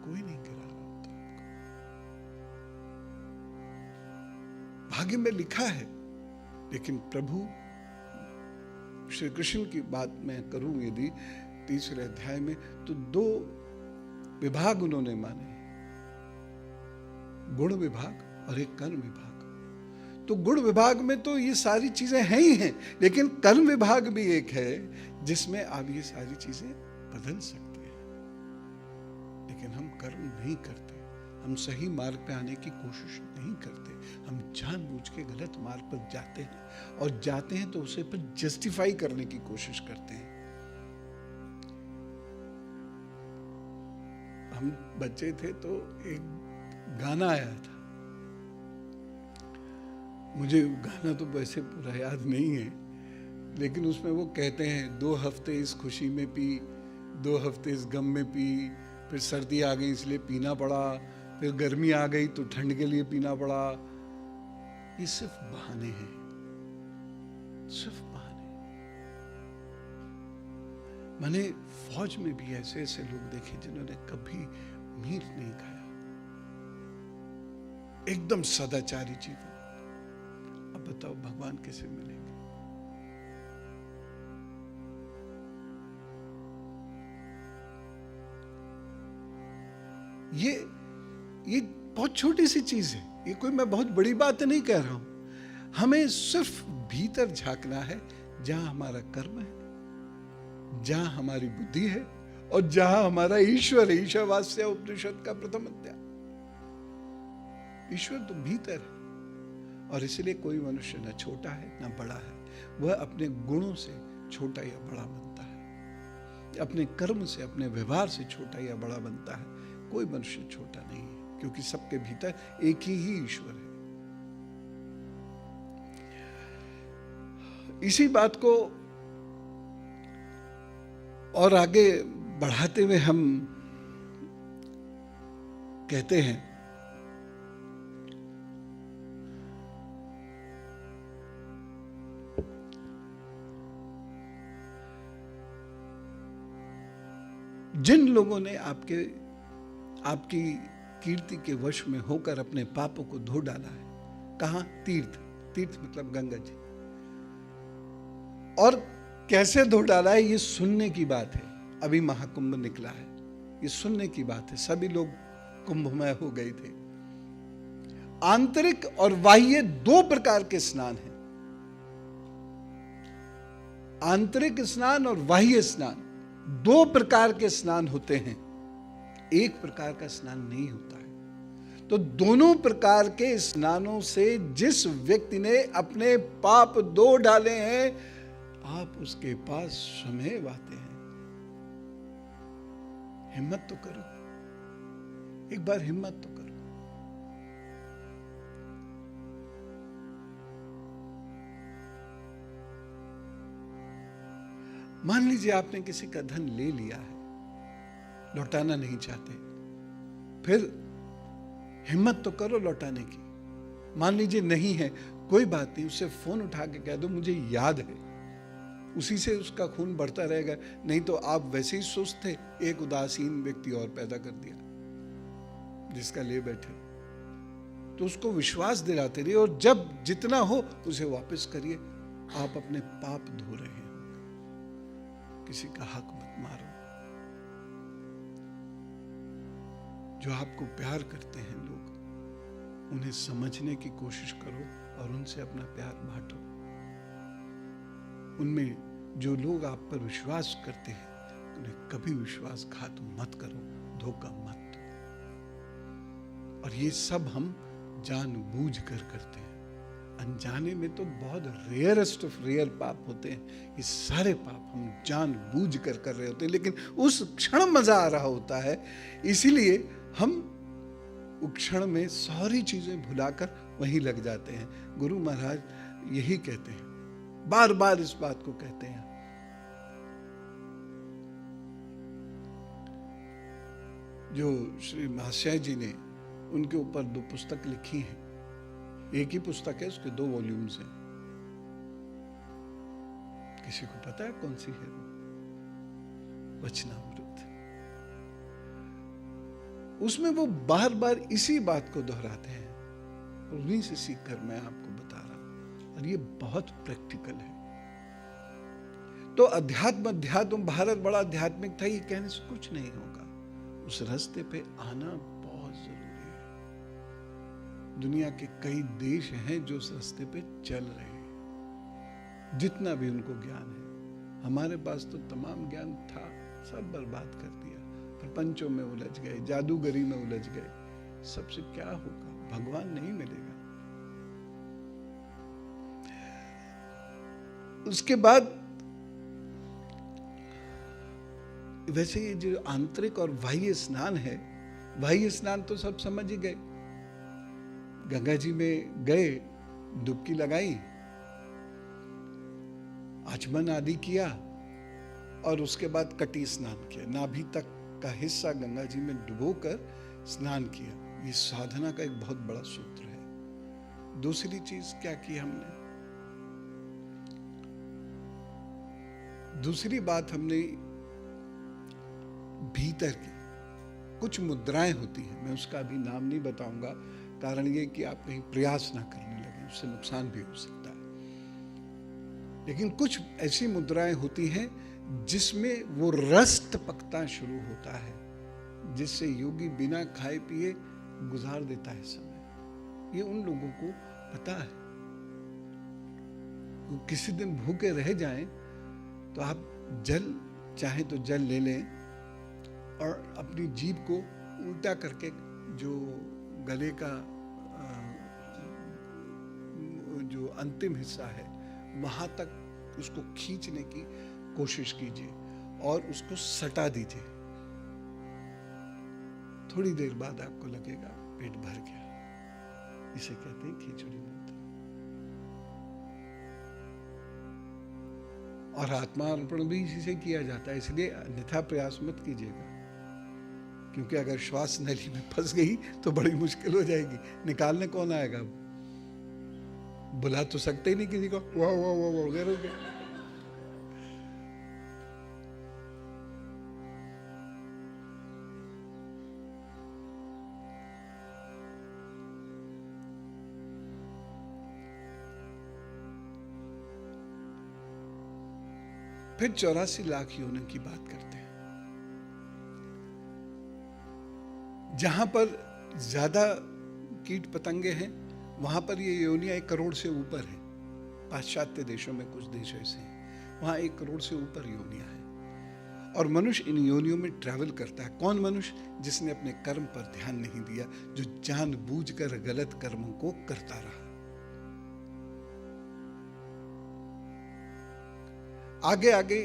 कोई नहीं गिरा रहा होता आपको। भाग्य में लिखा है, लेकिन प्रभु श्री कृष्ण की बात मैं करूं यदि 3रे अध्याय में, तो 2 विभाग उन्होंने माने, गुण विभाग और एक कर्म विभाग। तो गुण विभाग में तो ये सारी चीजें हैं ही हैं, लेकिन कर्म विभाग भी एक है जिसमें आप ये सारी चीजें बदल सकते हैं। लेकिन हम कर्म नहीं करते, हम सही मार्ग पे आने की कोशिश नहीं करते, हम जानबूझ के गलत मार्ग पर जाते हैं, और जाते हैं तो उसे फिर जस्टिफाई करने की कोशिश करते हैं। हम बच्चे थे तो एक गाना आया था, मुझे गाना तो वैसे पूरा याद नहीं है, लेकिन उसमें वो कहते हैं 2 हफ्ते इस खुशी में पी, 2 हफ्ते इस गम में पी, फिर सर्दी आ गई इसलिए पीना पड़ा, फिर गर्मी आ गई तो ठंड के लिए पीना पड़ा। ये सिर्फ बहाने हैं, सिर्फ बहाने। मैंने फौज में भी ऐसे ऐसे लोग देखे जिन्होंने कभी मीट नहीं खाया, एकदम सदाचारी जीवन। अब बताओ भगवान कैसे मिलेंगे? ये बहुत छोटी सी चीज है, ये कोई मैं बहुत बड़ी बात नहीं कह रहा हूं। हमें सिर्फ भीतर झांकना है, जहां हमारा कर्म है, जहां हमारी बुद्धि है, और जहां हमारा ईश्वर है। ईशावास्य उपनिषद का प्रथम अध्याय। ईश्वर तो भीतर है, और इसलिए कोई मनुष्य न छोटा है न बड़ा है, वह अपने गुणों से छोटा या बड़ा बनता है, अपने कर्म से, अपने व्यवहार से छोटा या बड़ा बनता है। कोई मनुष्य छोटा नहीं है, क्योंकि सबके भीतर एक ही ईश्वर है। इसी बात को और आगे बढ़ाते हुए हम कहते हैं, जिन लोगों ने आपकी कीर्ति के वश में होकर अपने पापों को धो डाला है, कहां? तीर्थ मतलब गंगा जी। और कैसे धो डाला है, ये सुनने की बात है। अभी महाकुंभ निकला है, ये सुनने की बात है। सभी लोग कुंभमय हो गए थे। आंतरिक और बाह्य 2 प्रकार के स्नान हैं। आंतरिक स्नान और बाह्य स्नान 2 प्रकार के स्नान होते हैं, एक प्रकार का स्नान नहीं होता है। तो दोनों प्रकार के स्नानों से जिस व्यक्ति ने अपने पाप धो डाले हैं, आप उसके पास स्वमेव आते हैं। हिम्मत तो करो, एक बार हिम्मत तो करो। मान लीजिए आपने किसी का धन ले लिया है, लौटाना नहीं चाहते, फिर हिम्मत तो करो लौटाने की। मान लीजिए नहीं है, कोई बात नहीं, उससे फोन उठा के कह दो मुझे याद है, उसी से उसका खून बढ़ता रहेगा। नहीं तो आप वैसे ही सुस्त थे, एक उदासीन व्यक्ति और पैदा कर दिया जिसका ले बैठे। तो उसको विश्वास दिलाते रहिए, और जब जितना हो उसे वापस करिए। आप अपने पाप धो रहे हैं। किसी का हक मत मारो। जो आपको प्यार करते हैं लोग, उन्हें समझने की कोशिश करो और उनसे अपना प्यार बांटो। उनमें जो लोग आप पर विश्वास करते हैं, उन्हें कभी विश्वासघात मत करो, धोखा मत दो। और ये सब हम जानबूझ कर करते हैं। अनजाने में तो बहुत रेयरेस्ट ऑफ रेयर पाप होते हैं। ये सारे पाप हम जानबूझ कर रहे होते हैं, लेकिन उस क्षण मजा आ रहा होता है, इसीलिए हम उस क्षण में सारी चीजें भुलाकर वहीं लग जाते हैं। गुरु महाराज यही कहते हैं, बार बार इस बात को कहते हैं। जो श्री महाशय जी ने उनके ऊपर 2 पुस्तक लिखी हैं। एक ही पुस्तक है, उसके 2 वॉल्यूम्स हैं। किसी को पता है कौन सी है वो? वचनामृत। उसमें वो बार बार इसी बात को दोहराते हैं, और उन्हीं से सीखकर मैं आपको बता रहा हूं। और ये बहुत प्रैक्टिकल है। तो अध्यात्म भारत बड़ा आध्यात्मिक था, ये कहने से कुछ नहीं होगा। उस रास्ते पे आना बहुत जरूरी है। दुनिया के कई देश हैं जो उस रास्ते पे चल रहे हैं, जितना भी उनको ज्ञान है। हमारे पास तो तमाम ज्ञान था, सब बर्बाद कर दिया। प्रपंचों में उलझ गए, जादूगरी में उलझ गए। सबसे क्या होगा? भगवान नहीं मिलेगा। उसके बाद वैसे ये जो आंतरिक और बाह्य स्नान है, बाह्य स्नान तो सब समझ ही गए। गंगा जी में गए, डुबकी लगाई, आचमन आदि किया, और उसके बाद कटी स्नान किया। नाभि तक का हिस्सा गंगा जी में डुबोकर स्नान किया। ये साधना का एक बहुत बड़ा सूत्र है। दूसरी चीज क्या की हमने? दूसरी बात हमने भीतर की कुछ मुद्राएं होती हैं। मैं उसका अभी नाम नहीं बताऊंगा, कारण ये कि आप कहीं प्रयास ना करने लगे, उससे नुकसान भी हो सकता है। लेकिन कुछ ऐसी मुद्राएं होती हैं जिसमें वो रस टपकना शुरू होता है, जिससे योगी बिना खाए पिए गुजार देता है समय। ये उन लोगों को पता है। वो किसी दिन भूखे रह जाएं तो आप जल चाहे तो जल ले लें, और अपनी जीभ को उल्टा करके जो गले का जो अंतिम हिस्सा है वहां तक उसको खींचने की कोशिश कीजिए और उसको सटा दीजिए। थोड़ी देर बाद आपको लगेगा पेट भर गया। इसे कहते हैं खिचड़ी मंत्र। और आत्मार्पण भी इसी से किया जाता है, इसलिए अन्यथा प्रयास मत कीजिएगा, क्योंकि अगर श्वास नली में फंस गई तो बड़ी मुश्किल हो जाएगी। निकालने कौन आएगा? बुला तो सकते ही नहीं किसी को, वाह वाह वाह वाह वगैरह। फिर 84 लाख योनियों की बात करते हैं। जहां पर ज्यादा कीट पतंगे हैं वहां पर ये योनियां 1 करोड़ से ऊपर है। पाश्चात्य देशों में कुछ देश ऐसे हैं, वहां 1 करोड़ से ऊपर योनियां हैं। और मनुष्य इन योनियों में ट्रैवल करता है। कौन मनुष्य? जिसने अपने कर्म पर ध्यान नहीं दिया, जो जानबूझकर गलत कर्मों को करता रहा। आगे आगे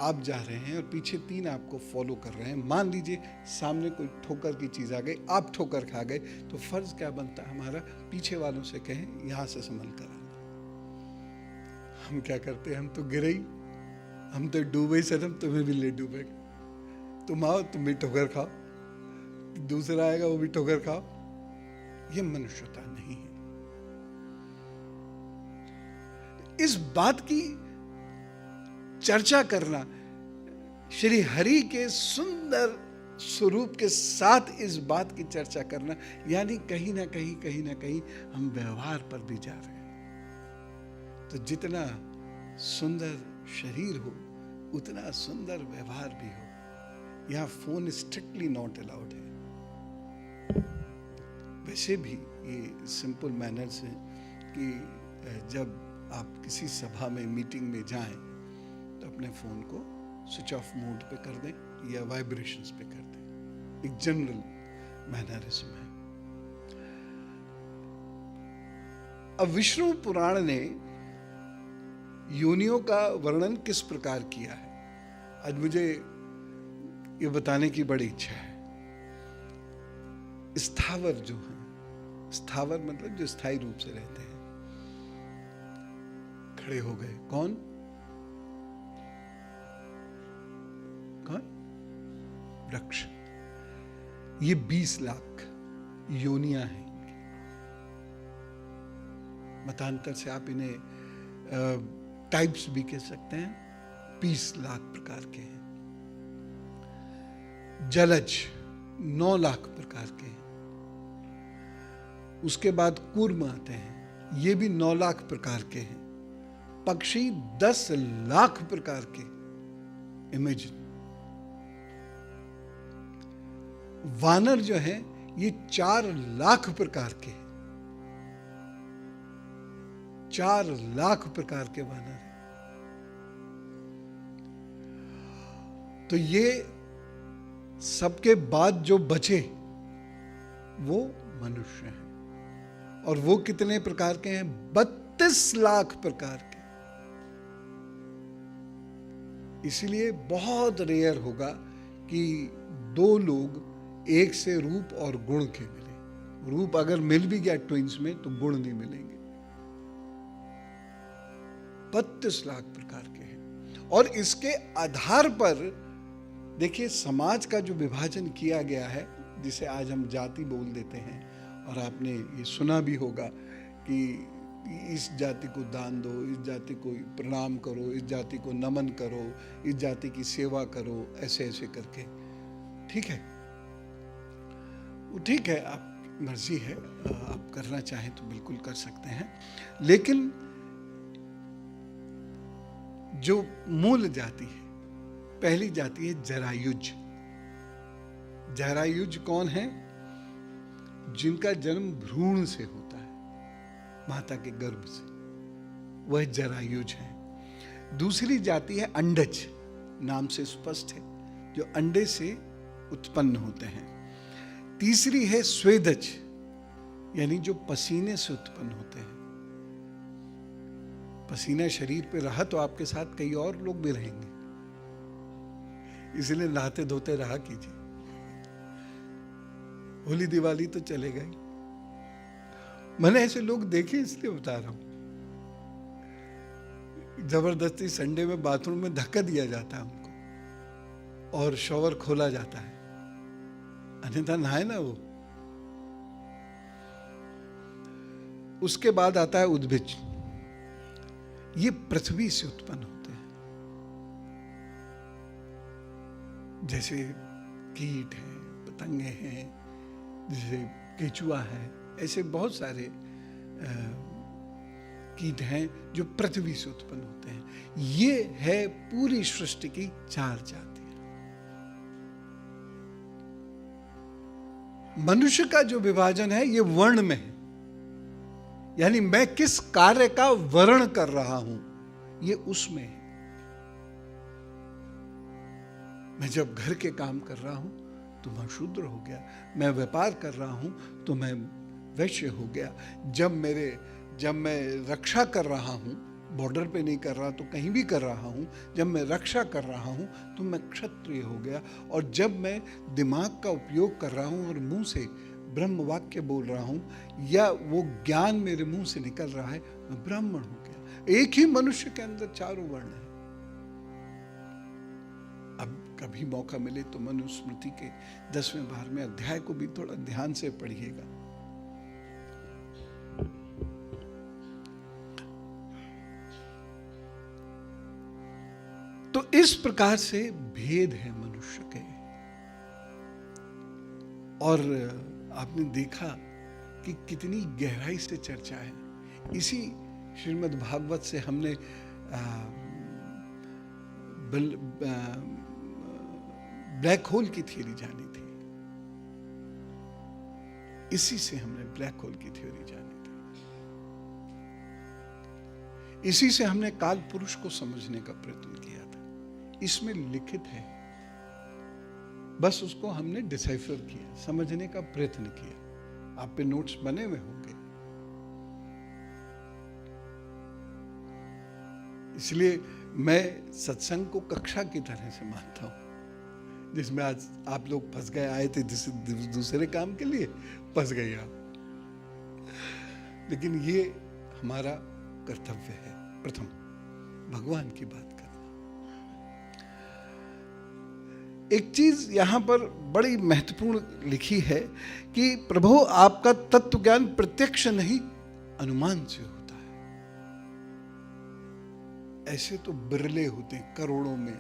आप जा रहे हैं और पीछे 3 आपको फॉलो कर रहे हैं। मान लीजिए सामने कोई ठोकर की चीज आ गई, आप ठोकर खा गए, तो फर्ज क्या बनता है हमारा? पीछे वालों से कहें यहां से संभल कर आना। हम क्या करते हैं? हम तो गिरे ही, हम तो डूबे सनम, तुम्हें भी ले डूबेगा। तुम आओ, तुम भी ठोकर खाओ, दूसरा आएगा वो भी ठोकर खाओ। ये मनुष्यता नहीं है। इस बात की चर्चा करना, श्री हरि के सुंदर स्वरूप के साथ इस बात की चर्चा करना, यानी कहीं ना कहीं हम व्यवहार पर भी जा रहे हैं। तो जितना सुंदर शरीर हो उतना सुंदर व्यवहार भी हो। यहां फोन स्ट्रिक्टली नॉट अलाउड है। वैसे भी ये सिंपल मैनर्स हैं कि जब आप किसी सभा में, मीटिंग में जाएं तो अपने फोन को स्विच ऑफ मोड पे कर दें या वाइब्रेशंस पे कर दें। एक जनरल मैनरिज्म है। अब विष्णु पुराण ने योनियों का वर्णन किस प्रकार किया है, आज मुझे ये बताने की बड़ी इच्छा है। स्थावर जो है, स्थावर मतलब जो स्थायी रूप से रहते हैं, खड़े हो गए, कौन कौन? वृक्ष। ये 20 लाख योनियां हैं। मतांतर से आप इन्हें टाइप्स भी कह सकते हैं। 20 लाख प्रकार के हैं। जलज 9 लाख प्रकार के हैं। उसके बाद कूर्म आते हैं, ये भी 9 लाख प्रकार के हैं। पक्षी 10 लाख प्रकार के। इमेजिन। वानर जो है ये 4 लाख प्रकार के हैं। 4 लाख प्रकार के वानर हैं। तो ये सबके बाद जो बचे वो मनुष्य हैं। और वो कितने प्रकार के हैं? 32 लाख प्रकार के। इसलिए बहुत रेयर होगा कि 2 लोग एक से रूप और गुण के मिले। रूप अगर मिल भी गया ट्विंस में तो गुण नहीं मिलेंगे। 32 लाख प्रकार के हैं। और इसके आधार पर देखिए, समाज का जो विभाजन किया गया है, जिसे आज हम जाति बोल देते हैं, और आपने ये सुना भी होगा कि इस जाति को दान दो, इस जाति को प्रणाम करो, इस जाति को नमन करो, इस जाति की सेवा करो, ऐसे ऐसे करके। ठीक है, वो ठीक है, आप मर्जी है, आप करना चाहें तो बिल्कुल कर सकते हैं। लेकिन जो मूल जाति है, पहली जाति है जरायुज। जरायुज कौन है? जिनका जन्म भ्रूण से होता है, माता के गर्भ से, वह जरायुज है। दूसरी जाति है अंडज, नाम से स्पष्ट है, जो अंडे से उत्पन्न होते हैं। तीसरी है स्वेदज, यानी जो पसीने से उत्पन्न होते हैं। पसीना शरीर पे रहा तो आपके साथ कई और लोग भी रहेंगे, इसलिए नहाते धोते रहा कीजिए। होली दिवाली तो चलेगा ही। मैंने ऐसे लोग देखे, इसलिए बता रहा हूं। जबरदस्ती संडे में बाथरूम में धक्का दिया जाता है उनको और शॉवर खोला जाता है, अन्यथा नहाए ना वो। उसके बाद आता है उद्भिज। ये पृथ्वी से उत्पन्न होते हैं। जैसे कीट हैं, पतंगे हैं, जैसे केचुआ है, ऐसे बहुत सारे कीट हैं जो पृथ्वी से उत्पन्न होते हैं। ये है पूरी सृष्टि की 4 जातियां। मनुष्य का जो विभाजन है ये वर्ण में है, यानी मैं किस कार्य का वर्ण कर रहा हूं, ये उसमें है। मैं जब घर के काम कर रहा हूं तो मैं शूद्र हो गया। मैं व्यापार कर रहा हूं तो मैं वैश्य हो गया। जब मैं रक्षा कर रहा हूं, बॉर्डर पे नहीं कर रहा तो कहीं भी कर रहा हूं, जब मैं रक्षा कर रहा हूं तो मैं क्षत्रिय हो गया। और जब मैं दिमाग का उपयोग कर रहा हूं और मुंह से ब्रह्म वाक्य बोल रहा हूं, या वो ज्ञान मेरे मुंह से निकल रहा है, मैं ब्राह्मण हो गया। एक ही मनुष्य के अंदर 4 वर्ण है। अब कभी मौका मिले तो मनुस्मृति के 10वें 12वें अध्याय को भी थोड़ा ध्यान से पढ़िएगा। इस प्रकार से भेद है मनुष्य के। और आपने देखा कि कितनी गहराई से चर्चा है। इसी श्रीमद् भागवत से हमने ब्लैक होल की थ्योरी जानी थी। इसी से हमने ब्लैक होल की थ्योरी जानी थी। इसी से हमने काल पुरुष को समझने का प्रयत्न किया था। इसमें लिखित है, बस उसको हमने डिसाइफर किया, समझने का प्रयत्न किया। आप पे नोट्स बने हुए होंगे। इसलिए मैं सत्संग को कक्षा की तरह से मानता हूं, जिसमें आज आप लोग फंस गए, आए थे दूसरे काम के लिए, फंस गए आप। लेकिन ये हमारा कर्तव्य है, प्रथम भगवान की बात करना। एक चीज यहां पर बड़ी महत्वपूर्ण लिखी है कि प्रभु आपका तत्व ज्ञान प्रत्यक्ष नहीं अनुमान से होता है। ऐसे तो बिरले होते हैं, करोड़ों में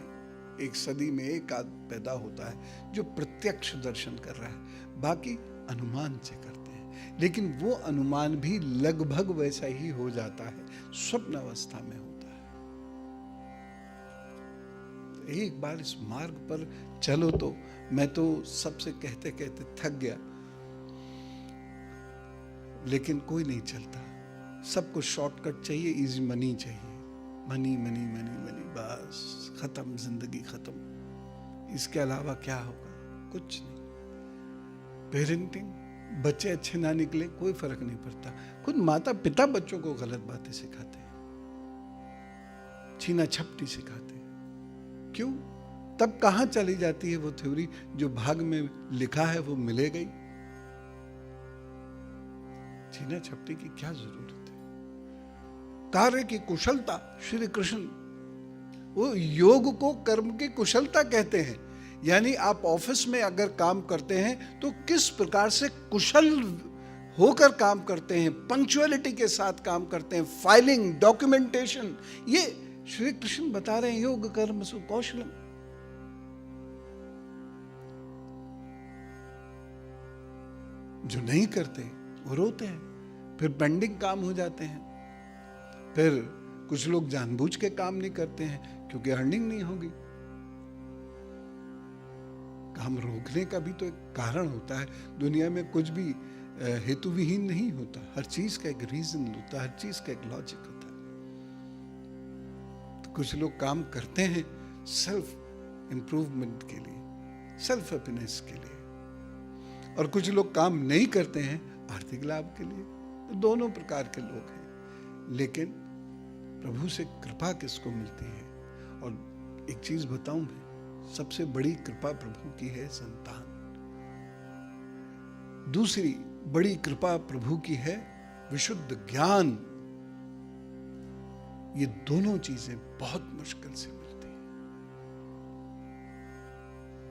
एक सदी में एक आध पैदा होता है जो प्रत्यक्ष दर्शन कर रहा है, बाकी अनुमान से करते हैं। लेकिन वो अनुमान भी लगभग वैसा ही हो जाता है, स्वप्न अवस्था में होता है। एक बार इस मार्ग पर चलो तो मैं तो सबसे कहते कहते थक गया, लेकिन कोई नहीं चलता। सबको शॉर्टकट चाहिए, इजी मनी चाहिए, मनी मनी मनी मनी, बस खत्म, जिंदगी खत्म। इसके अलावा क्या होगा? कुछ नहीं। पेरेंटिंग, बच्चे अच्छे ना निकले कोई फर्क नहीं पड़ता। खुद माता पिता बच्चों को गलत बातें सिखाते हैं, छीना झपटी सिखाते हैं। क्यों? तब कहां चली जाती है वो थ्योरी जो भाग में लिखा है वो मिलेगा ही। छीना झपटी की क्या जरूरत है? कार्य की कुशलता, श्री कृष्ण वो योग को कर्म की कुशलता कहते हैं। यानी आप ऑफिस में अगर काम करते हैं तो किस प्रकार से कुशल होकर काम करते हैं, पंक्चुअलिटी के साथ काम करते हैं, फाइलिंग, डॉक्यूमेंटेशन, ये श्री कृष्ण बता रहे हैं। योग कर्म सु कौशलम। जो नहीं करते वो रोते हैं, फिर पेंडिंग काम हो जाते हैं। फिर कुछ लोग जानबूझ के काम नहीं करते हैं क्योंकि अर्निंग नहीं होगी। काम रोकने का भी तो एक कारण होता है। दुनिया में कुछ भी हेतु विहीन नहीं होता, हर चीज का एक रीजन होता है, हर चीज का एक लॉजिक होता है। तो कुछ लोग काम करते हैं सेल्फ इंप्रूवमेंट के लिए, सेल्फ हैप्पीनेस के लिए, और कुछ लोग काम नहीं करते हैं आर्थिक लाभ के लिए। तो दोनों प्रकार के लोग हैं। लेकिन प्रभु से कृपा किसको मिलती है? और एक चीज बताऊं मैं, सबसे बड़ी कृपा प्रभु की है संतान। दूसरी बड़ी कृपा प्रभु की है विशुद्ध ज्ञान। ये दोनों चीजें बहुत मुश्किल से मिलती हैं,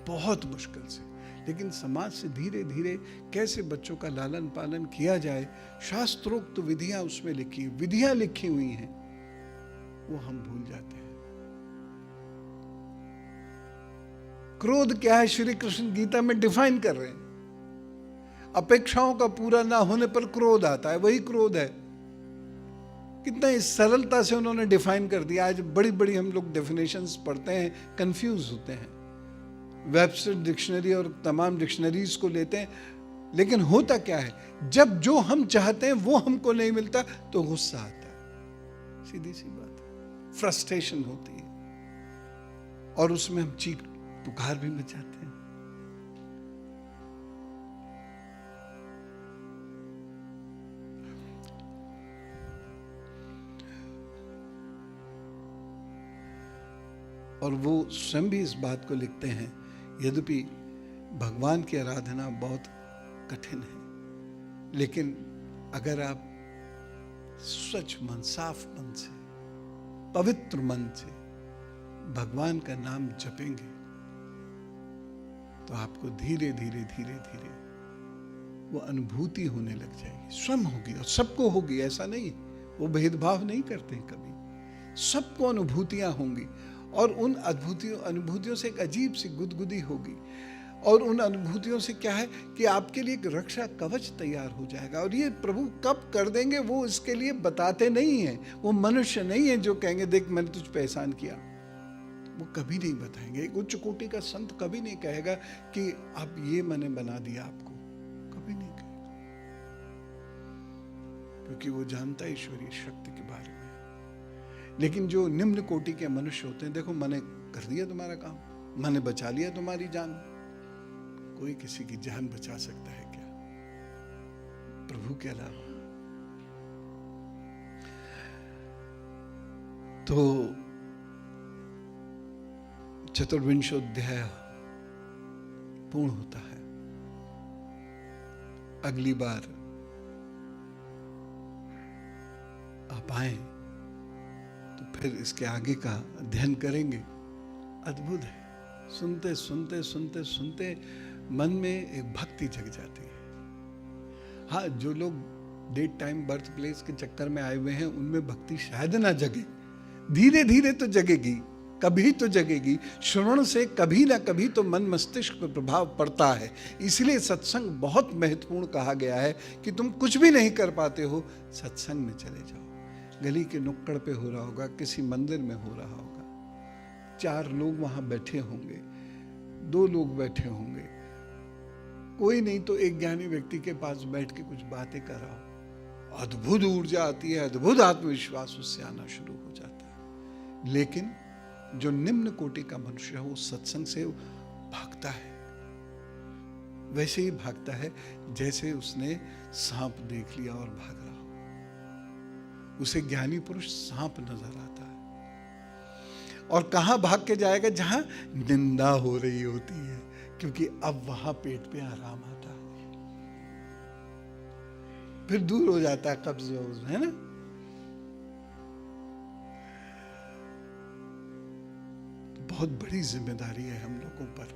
बहुत मुश्किल से। लेकिन समाज से धीरे धीरे कैसे बच्चों का लालन पालन किया जाए, शास्त्रोक्त विधियां उसमें लिखी, विधियां लिखी हुई हैं, वो हम भूल जाते हैं। क्रोध क्या है श्री कृष्ण गीता में डिफाइन कर रहे हैं। अपेक्षाओं का पूरा ना होने पर क्रोध आता है, वही क्रोध है। कितना इस सरलता से उन्होंने डिफाइन कर दिया। आज बड़ी बड़ी हम लोग डेफिनेशंस पढ़ते हैं, कंफ्यूज होते हैं, वेबस्टर डिक्शनरी और तमाम डिक्शनरीज को लेते हैं। लेकिन होता क्या है, जब जो हम चाहते हैं वो हमको नहीं मिलता तो गुस्सा आता है, सीधी सी बात है, फ्रस्ट्रेशन होती है, और उसमें हम चीख पुकार भी मचाते हैं। और वो स्वयं भी इस बात को लिखते हैं, यद्यपि भगवान की आराधना बहुत कठिन है, लेकिन अगर आप स्वच्छ मन, साफ मन से, पवित्र मन से भगवान का नाम जपेंगे तो आपको धीरे धीरे धीरे धीरे वो अनुभूति होने लग जाएगी, स्वयं होगी, और सबको होगी। ऐसा नहीं, वो भेदभाव नहीं करते कभी, सबको अनुभूतियां होंगी। और उन अनुभूतियों से एक अजीब सी गुदगुदी होगी, और उन अनुभूतियों से क्या है कि आपके लिए एक रक्षा कवच तैयार हो जाएगा। और ये प्रभु कब कर देंगे वो इसके लिए बताते नहीं हैं। वो मनुष्य नहीं है जो कहेंगे देख मैंने तुझ पे एहसान किया, वो कभी नहीं बताएंगे। एक उच्च कोटि का संत कभी नहीं कहेगा कि आप ये मैंने बना दिया आपको, कभी नहीं कहेगा, क्योंकि वो जानता है ईश्वरीय शक्ति के बारे में। लेकिन जो निम्न कोटि के मनुष्य होते हैं, देखो मैंने कर दिया तुम्हारा काम, मैंने बचा लिया तुम्हारी जान। कोई किसी की जान बचा सकता है क्या प्रभु के अलावा? तो चतुर्विंशोध्याय पूर्ण होता है। अगली बार आप आए तो फिर इसके आगे का अध्ययन करेंगे। अद्भुत है, सुनते सुनते सुनते सुनते मन में एक भक्ति जग जाती है। हाँ, जो लोग डेट टाइम बर्थ प्लेस के चक्कर में आए हुए हैं उनमें भक्ति शायद ना जगे, धीरे धीरे तो जगेगी, कभी तो जगेगी। श्रवण से कभी ना कभी तो मन मस्तिष्क पर प्रभाव पड़ता है। इसलिए सत्संग बहुत महत्वपूर्ण कहा गया है कि तुम कुछ भी नहीं कर पाते हो, सत्संग में चले जाओ। गली के नुक्कड़ पे हो रहा होगा, किसी मंदिर में हो रहा होगा, 4 लोग वहां बैठे होंगे, 2 लोग बैठे होंगे, कोई नहीं तो एक ज्ञानी व्यक्ति के पास बैठ के कुछ बातें कराओ, अद्भुत ऊर्जा आती है, अद्भुत आत्मविश्वास उससे आना शुरू हो जाता है। लेकिन जो निम्न कोटि का मनुष्य है वो सत्संग से भागता है, वैसे ही भागता है जैसे उसने सांप देख लिया और भाग रहा हो। उसे ज्ञानी पुरुष सांप नजर आता है। और कहां भाग के जाएगा? जहां निंदा हो रही होती है, क्योंकि अब वहां पेट पे आराम आता है, फिर दूर हो जाता है कब्ज़, है ना। तो बहुत बड़ी जिम्मेदारी है हम लोगों पर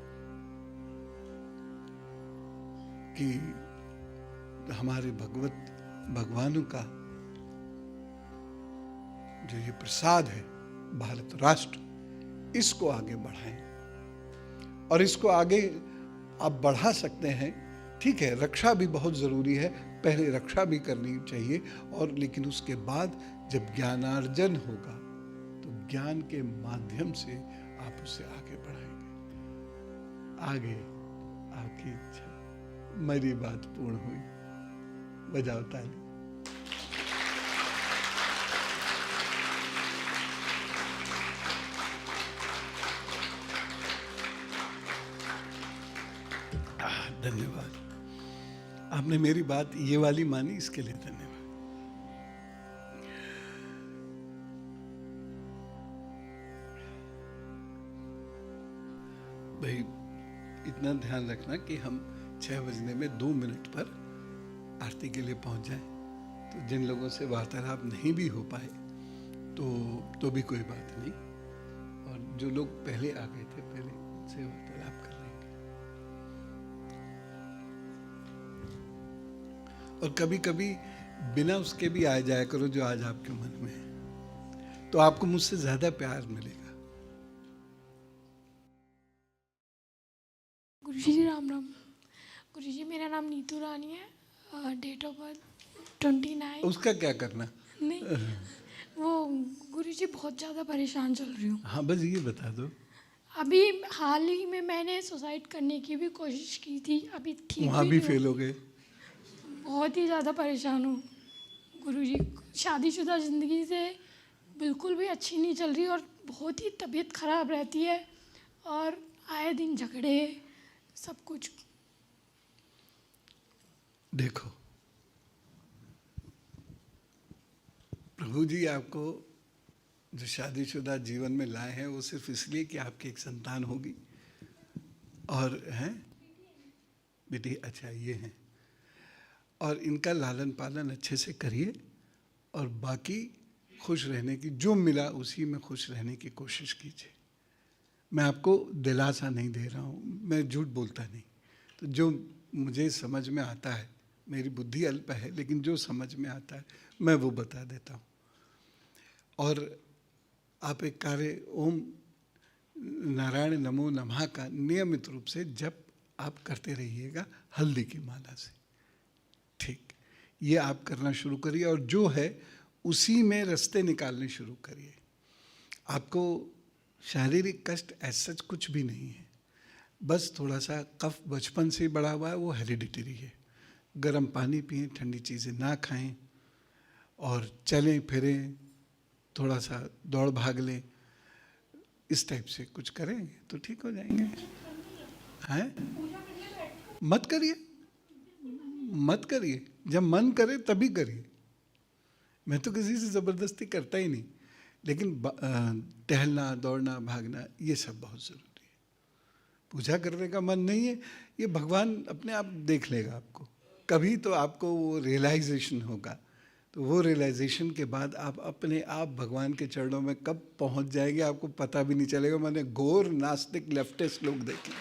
कि हमारे भगवानों का जो ये प्रसाद है भारत राष्ट्र, इसको आगे बढ़ाएं। और इसको आगे आप बढ़ा सकते हैं, ठीक है, रक्षा भी बहुत ज़रूरी है, पहले रक्षा भी करनी चाहिए, और लेकिन उसके बाद जब ज्ञानार्जन होगा तो ज्ञान के माध्यम से आप उसे आगे बढ़ाएंगे। आगे आपकी इच्छा। मेरी बात पूर्ण हुई। बजाओ ताली। धन्यवाद। आपने मेरी बात ये वाली मानी, इसके लिए धन्यवाद। भाई इतना ध्यान रखना कि हम 6 बजने में 2 मिनट पर आरती के लिए पहुंच जाएं। तो जिन लोगों से वार्तालाप नहीं भी हो पाए तो भी कोई बात नहीं, और जो लोग पहले आ गए थे पहले उनसे वार्तालाप कर लेंगे। और कभी कभी बिना उसके भी आ जाया करो जो आज आपके मन में है, तो आपको मुझसे ज्यादा प्यार मिलेगा। गुरुजी जी राम राम। गुरुजी जी, मेरा नाम नीतू रानी है, डेट ऑफ बर्थ 29। उसका क्या करना? नहीं, वो गुरुजी बहुत ज़्यादा परेशान चल रही हूँ। हाँ, बस ये बता दो। अभी हाल ही में मैंने सुसाइड करने की भी कोशिश की थी, अभी ठीक वहाँ भी फेल हो गए। बहुत ही ज़्यादा परेशान हूँ गुरुजी। शादीशुदा ज़िंदगी से बिल्कुल भी अच्छी नहीं चल रही, और बहुत ही तबीयत ख़राब रहती है, और आए दिन झगड़े सब कुछ। देखो, प्रभु जी आपको जो शादीशुदा जीवन में लाए हैं वो सिर्फ इसलिए कि आपकी एक संतान होगी, और हैं बेटी, अच्छा ये हैं, और इनका लालन पालन अच्छे से करिए, और बाकी खुश रहने की, जो मिला उसी में खुश रहने की कोशिश कीजिए। मैं आपको दिलासा नहीं दे रहा हूँ, मैं झूठ बोलता नहीं। तो जो मुझे समझ में आता है, मेरी बुद्धि अल्प है, लेकिन जो समझ में आता है मैं वो बता देता हूँ। और आप एक कार्य, ओम नारायण नमो नमः का नियमित रूप से जप आप करते रहिएगा हल्दी की माला से। ठीक, ये आप करना शुरू करिए और जो है उसी में रास्ते निकालने शुरू करिए। आपको शारीरिक कष्ट ऐसा कुछ भी नहीं है, बस थोड़ा सा कफ बचपन से बढ़ा हुआ है, वो हेरिडिटरी है। गर्म पानी पिएं, ठंडी चीज़ें ना खाएं और चलें फिरें, थोड़ा सा दौड़ भाग लें, इस टाइप से कुछ करें तो ठीक हो जाएंगे। हैं? मत करिए, मत करिए, जब मन करे तभी करिए। मैं तो किसी से ज़बरदस्ती करता ही नहीं, लेकिन टहलना, दौड़ना, भागना ये सब बहुत ज़रूरी है। पूजा करने का मन नहीं है, ये भगवान अपने आप देख लेगा आपको। कभी तो आपको वो रियलाइजेशन होगा, तो वो रियलाइजेशन के बाद आप अपने आप भगवान के चरणों में कब पहुंच जाएंगे आपको पता भी नहीं चलेगा। मैंने घोर नास्तिक लेफ्टिस्ट लोग देखे।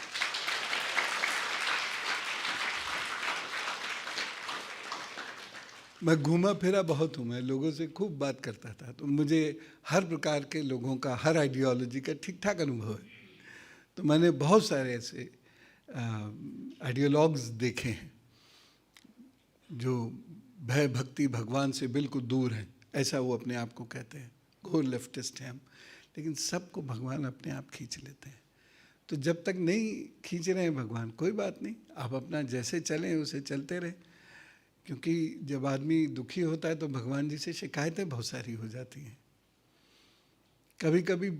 मैं घूमा फिरा बहुत हूँ, मैं लोगों से खूब बात करता था, तो मुझे हर प्रकार के लोगों का, हर आइडियोलॉजी का ठीक ठाक अनुभव है। तो मैंने बहुत सारे ऐसे आइडियोलॉग्स देखे हैं जो भय भक्ति भगवान से बिल्कुल दूर हैं, ऐसा वो अपने आप को कहते हैं। घोर लेफ्टिस्ट हैं हम, लेकिन सबको भगवान अपने आप खींच लेते हैं। तो जब तक नहीं खींच रहे हैं भगवान, कोई बात नहीं, आप अपना जैसे चलें उसे चलते रहे। क्योंकि जब आदमी दुखी होता है तो भगवान जी से शिकायतें बहुत सारी हो जाती हैं। कभी कभी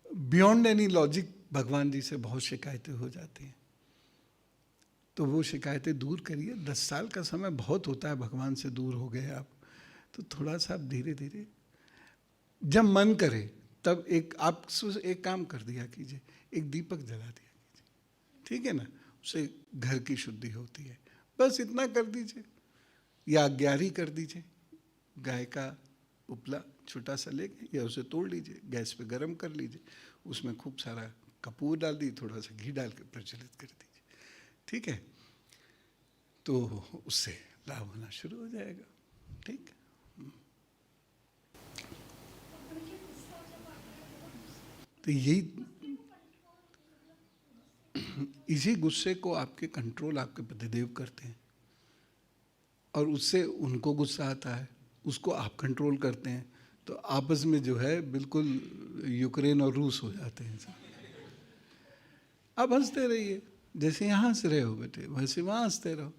बियॉन्ड एनी लॉजिक भगवान जी से बहुत शिकायतें हो जाती हैं। तो वो शिकायतें दूर करिए। 10 साल का समय बहुत होता है, भगवान से दूर हो गए आप, तो थोड़ा सा आप धीरे धीरे जब मन करे तब एक काम कर दिया कीजिए, एक दीपक जला दिया कीजिए, ठीक है ना, उससे घर की शुद्धि होती है। बस इतना कर दीजिए, या 11 कर दीजिए, गाय का उपला छोटा सा लेके या उसे तोड़ लीजिए, गैस पे गरम कर लीजिए, उसमें खूब सारा कपूर डाल दीजिए, थोड़ा सा घी डाल के प्रज्वलित कर दीजिए, ठीक है, तो उससे लाभ होना शुरू हो जाएगा। ठीक, तो यही, इसी गुस्से को आपके कंट्रोल आपके पतिदेव करते हैं, और उससे उनको गुस्सा आता है, उसको आप कंट्रोल करते हैं, तो आपस में जो है बिल्कुल यूक्रेन और रूस हो जाते हैं। आप हंसते रहिए, जैसे यहाँ हंस रहे हो बेटे वैसे वहाँ हंसते रहो,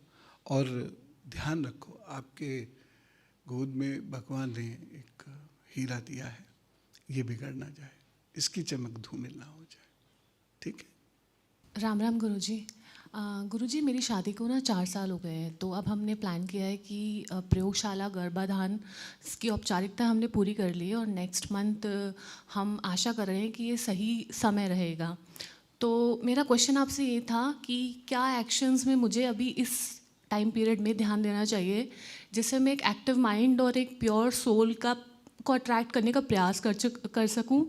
और ध्यान रखो आपके गोद में भगवान ने एक हीरा दिया है, ये बिगड़ ना जाए, इसकी चमक धूमिल ना हो जाए। ठीक है। राम राम गुरुजी। गुरुजी मेरी शादी को ना 4 साल हो गए हैं, तो अब हमने प्लान किया है कि प्रयोगशाला गर्भाधान की औपचारिकता हमने पूरी कर ली है, और नेक्स्ट मंथ हम आशा कर रहे हैं कि ये सही समय रहेगा। तो मेरा क्वेश्चन आपसे ये था कि क्या एक्शंस में मुझे अभी इस टाइम पीरियड में ध्यान देना चाहिए जिससे मैं एक एक्टिव माइंड और एक प्योर सोल को अट्रैक्ट करने का प्रयास कर सकूं।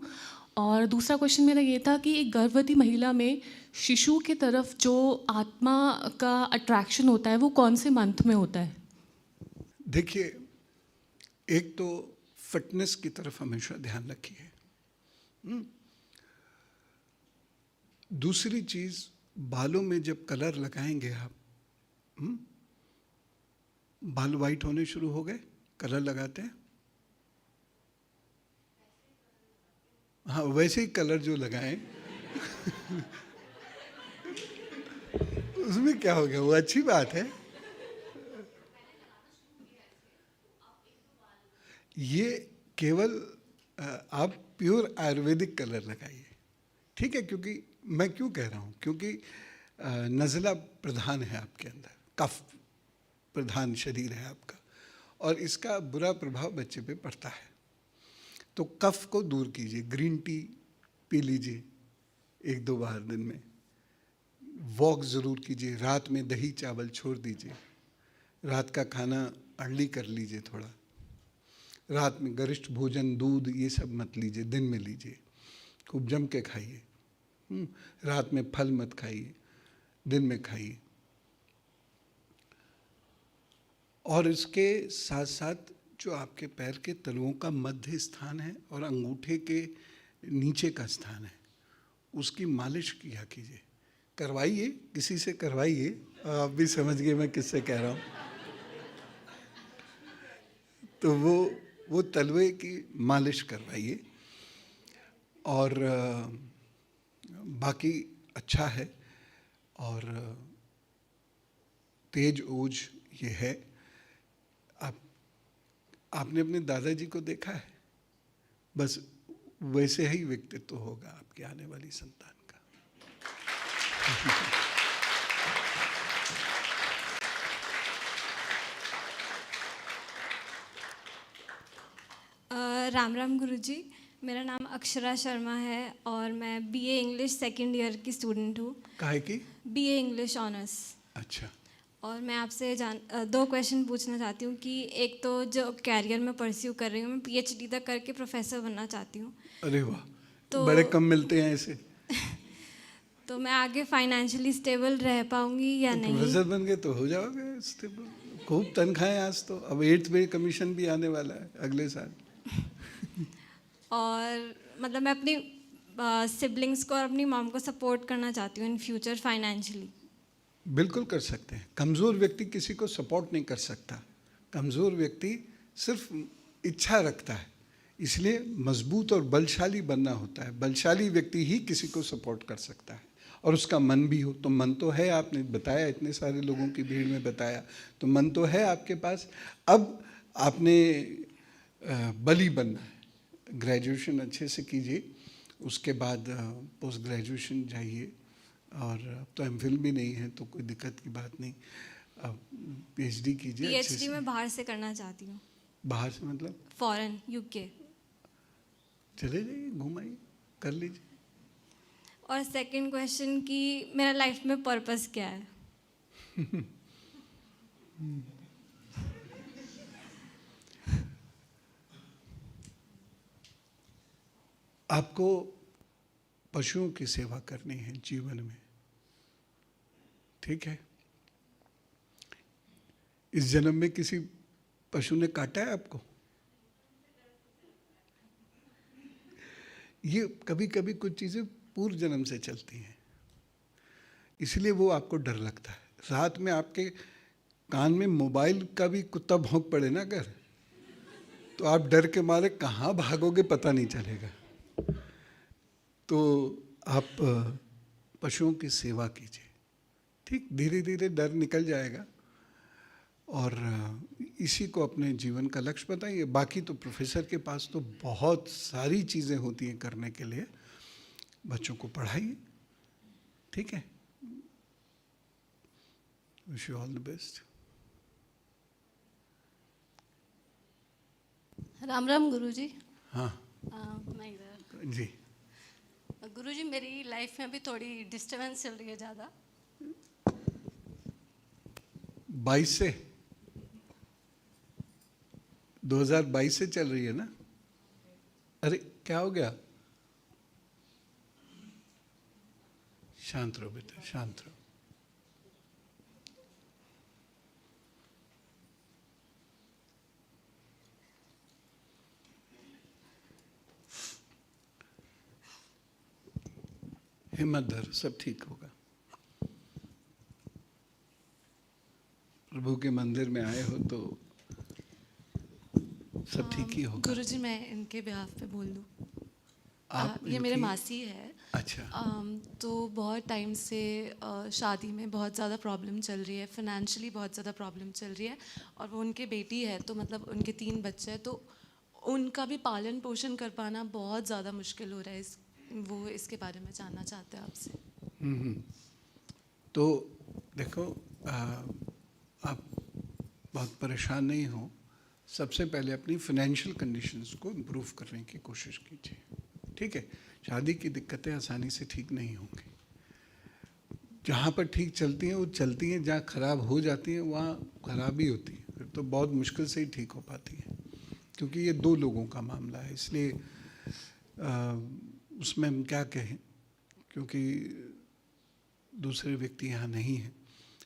और दूसरा क्वेश्चन मेरा ये था कि एक गर्भवती महिला में शिशु की तरफ जो आत्मा का अट्रैक्शन होता है वो कौन से मंथ में होता है? देखिए, एक तो फिटनेस की तरफ हमेशा ध्यान रखिए। दूसरी चीज़, बालों में जब कलर लगाएंगे आप, बाल वाइट होने शुरू हो गए, कलर लगाते हैं, हाँ वैसे ही कलर जो लगाएं उसमें क्या हो गया, वो अच्छी बात है। ये केवल आप प्योर आयुर्वेदिक कलर लगाइए, ठीक है। क्योंकि मैं क्यों कह रहा हूँ, क्योंकि नज़ला प्रधान है आपके अंदर, कफ प्रधान शरीर है आपका, और इसका बुरा प्रभाव बच्चे पे पड़ता है। तो कफ को दूर कीजिए, ग्रीन टी पी लीजिए 1-2 बार दिन में, वॉक ज़रूर कीजिए, रात में दही चावल छोड़ दीजिए, रात का खाना अर्ली कर लीजिए, थोड़ा रात में गरिष्ठ भोजन दूध ये सब मत लीजिए, दिन में लीजिए, खूब जम के खाइए। रात में फल मत खाइए, दिन में खाइए। और इसके साथ साथ जो आपके पैर के तलुओं का मध्य स्थान है और अंगूठे के नीचे का स्थान है, उसकी मालिश किया कीजिए, करवाइए, किसी से करवाइए। आप भी समझ गए मैं किससे कह रहा हूँ। तो वो तलवे की मालिश करवाइए। और बाकी अच्छा है। और तेज ओज ये है। आपने अपने दादाजी को देखा है, बस वैसे ही व्यक्तित्व होगा आपके आने वाली संतान का। राम राम गुरुजी, मेरा नाम अक्षरा शर्मा है और मैं बीए इंग्लिश सेकंड ईयर की स्टूडेंट हूँ। काहे की? BA English honours. अच्छा। और मैं आपसे दो क्वेश्चन पूछना चाहती हूँ कि एक तो जो कैरियर में परस्यू कर रही हूँ, मैं पीएचडी तक करके प्रोफेसर बनना चाहती हूँ। अरे वाह, तो बड़े कम मिलते हैं ऐसे। तो मैं आगे फाइनेंशियली स्टेबल रह पाऊँगी या नहीं? प्रोफेसर बन गए तो हो जाओगे स्टेबल। खूब तनख्वाहें आज तो। अब 8th पे कमीशन भी आने वाला है अगले साल। और मतलब मैं अपनी सिबलिंग्स को और अपनी मॉम को सपोर्ट करना चाहती हूँ इन फ्यूचर फाइनेंशियली। बिल्कुल कर सकते हैं। कमज़ोर व्यक्ति किसी को सपोर्ट नहीं कर सकता। कमज़ोर व्यक्ति सिर्फ इच्छा रखता है, इसलिए मजबूत और बलशाली बनना होता है। बलशाली व्यक्ति ही किसी को सपोर्ट कर सकता है और उसका मन भी हो। तो मन तो है, आपने बताया, इतने सारे लोगों की भीड़ में बताया, तो मन तो है आपके पास। अब आपने बली बनना है। ग्रेजुएशन अच्छे से कीजिए, उसके बाद पोस्ट ग्रेजुएशन जाइए। और अब तो एमफिल भी नहीं है तो कोई दिक्कत की बात नहीं। अब पीएचडी कीजिए अच्छे पीएचडी से। मैं बाहर से करना चाहती हूँ। बाहर से मतलब? Foreign, UK. चले जाइए, घुमाइए, कर लीजिए। और सेकंड क्वेश्चन कि मेरा लाइफ में पर्पस क्या है? आपको पशुओं की सेवा करनी है जीवन में, ठीक है? इस जन्म में किसी पशु ने काटा है आपको? ये कभी कभी कुछ चीजें पूर्व जन्म से चलती हैं, इसलिए वो आपको डर लगता है। रात में आपके कान में मोबाइल का भी कुत्ता भौंक पड़े ना अगर, तो आप डर के मारे कहाँ भागोगे पता नहीं चलेगा। तो आप पशुओं की सेवा कीजिए, ठीक? धीरे धीरे डर निकल जाएगा। और इसी को अपने जीवन का लक्ष्य बताइए। बाकी तो प्रोफेसर के पास तो बहुत सारी चीज़ें होती हैं करने के लिए। बच्चों को पढ़ाइए, ठीक है? Wish you all the best. Ram Ram गुरुजी। हाँ मैं इधर। जी। गुरुजी, मेरी लाइफ में अभी थोड़ी डिस्टर्बेंस चल रही है ज़्यादा। 22 से 2022 से चल रही है ना? अरे क्या हो गया? शांत रहो बेटा, शांत रहो। हिम्मत धर, सब ठीक होगा। प्रभु के मंदिर में आए हो तो सब ठीक ही होगा। गुरुजी, मैं इनके बिहाफ पे बोल दूँ? आप ये मेरे इनकी- मासी है। अच्छा। तो बहुत टाइम से शादी में बहुत ज़्यादा प्रॉब्लम चल रही है, फाइनेंशियली बहुत ज़्यादा प्रॉब्लम चल रही है। और वो उनके बेटी है, तो मतलब उनके 3 बच्चे हैं, तो उनका भी पालन पोषण कर पाना बहुत ज़्यादा मुश्किल हो रहा है। वो इसके बारे में जानना चाहते हैं आपसे। तो देखो, आप बहुत परेशान नहीं हो। सबसे पहले अपनी फाइनेंशियल कंडीशंस को इम्प्रूव करने की कोशिश कीजिए, ठीक है? शादी की दिक्कतें आसानी से ठीक नहीं होंगी। जहाँ पर ठीक चलती हैं वो चलती हैं, जहाँ खराब हो जाती हैं वहाँ खराबी होती है, फिर तो बहुत मुश्किल से ही ठीक हो पाती है। क्योंकि ये 2 लोगों का मामला है, इसलिए उसमें हम क्या कहें, क्योंकि दूसरे व्यक्ति यहाँ नहीं हैं।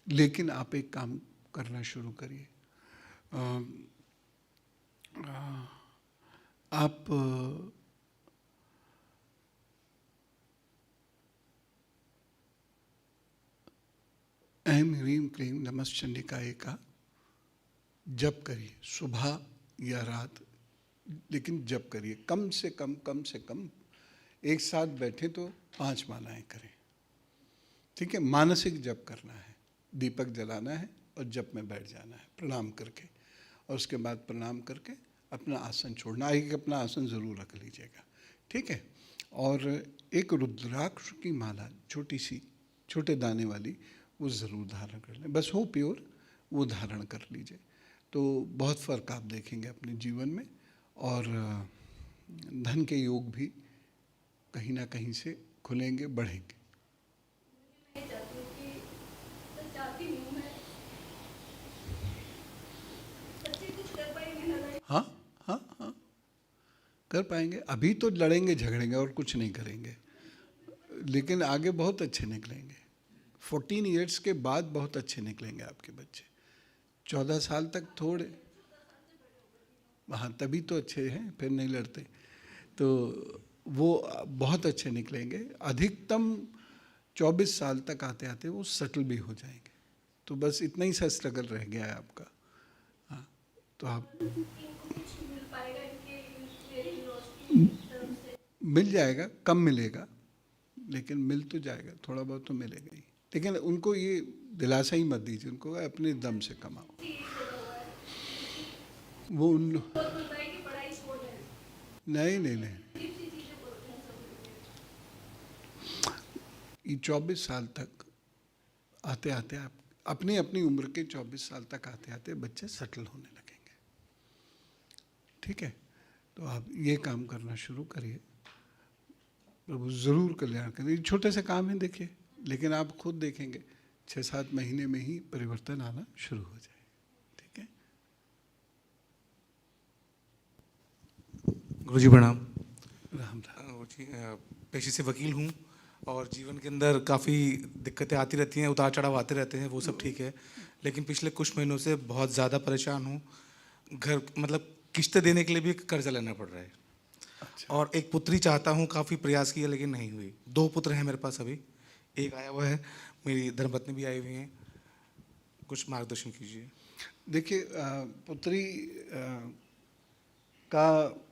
लेकिन आप एक काम करना शुरू करिए। आप ऐं ह्रीं क्लीं नमश्चंडिकाय का जप करिए सुबह या रात, लेकिन जप करिए कम से कम एक साथ बैठे तो 5 मालाएं करें, ठीक है। मानसिक जप करना है, दीपक जलाना है और जप में बैठ जाना है प्रणाम करके, और उसके बाद प्रणाम करके अपना आसन छोड़ना, एक अपना आसन ज़रूर रख लीजिएगा, ठीक है। और एक रुद्राक्ष की माला छोटी सी, छोटे दाने वाली, वो ज़रूर धारण कर लें, बस हो प्योर वो धारण कर लीजिए, तो बहुत फ़र्क आप देखेंगे अपने जीवन में। और धन के योग भी कहीं ना कहीं से खुलेंगे, बढ़ेंगे। हाँ हाँ हाँ, कर पाएंगे। अभी तो लड़ेंगे झगड़ेंगे और कुछ नहीं करेंगे, लेकिन आगे बहुत अच्छे निकलेंगे। 14 इयर्स के बाद बहुत अच्छे निकलेंगे आपके बच्चे। 14 साल तक थोड़े, हाँ तभी तो अच्छे हैं, फिर नहीं लड़ते, तो वो बहुत अच्छे निकलेंगे। अधिकतम 24 साल तक आते आते वो सेटल भी हो जाएंगे। तो बस इतना ही सा स्ट्रगल रह गया है आपका। हाँ, तो आप मिल जाएगा, कम मिलेगा, लेकिन मिल तो जाएगा, थोड़ा बहुत तो मिलेगा ही। लेकिन उनको ये दिलासा ही मत दीजिए, उनको अपने दम से कमाओ। वो उन नहीं, ये 24 साल तक आते आते आप अपनी अपनी उम्र के 24 साल तक आते आते बच्चे सेटल होने लगेंगे, ठीक है। तो आप ये काम करना शुरू करिए, प्रभु ज़रूर कल्याण करें। ये छोटे से काम है देखिए, लेकिन आप खुद देखेंगे 6-7 महीने में ही परिवर्तन आना शुरू हो जाए, ठीक है। गुरुजी प्रणाम। राम राम। जी, पेशे से वकील हूँ और जीवन के अंदर काफ़ी दिक्कतें आती रहती हैं, उतार चढ़ाव आते रहते हैं, वो सब ठीक है। लेकिन पिछले कुछ महीनों से बहुत ज़्यादा परेशान हूँ। घर मतलब किश्तें देने के लिए भी कर्जा लेना पड़ रहा है। अच्छा। और एक पुत्री चाहता हूँ, काफ़ी प्रयास किया लेकिन नहीं हुई। 2 पुत्र हैं मेरे पास अभी, एक आया हुआ है, मेरी धर्मपत्नी भी आई हुई हैं। कुछ मार्गदर्शन कीजिए। देखिए, पुत्री का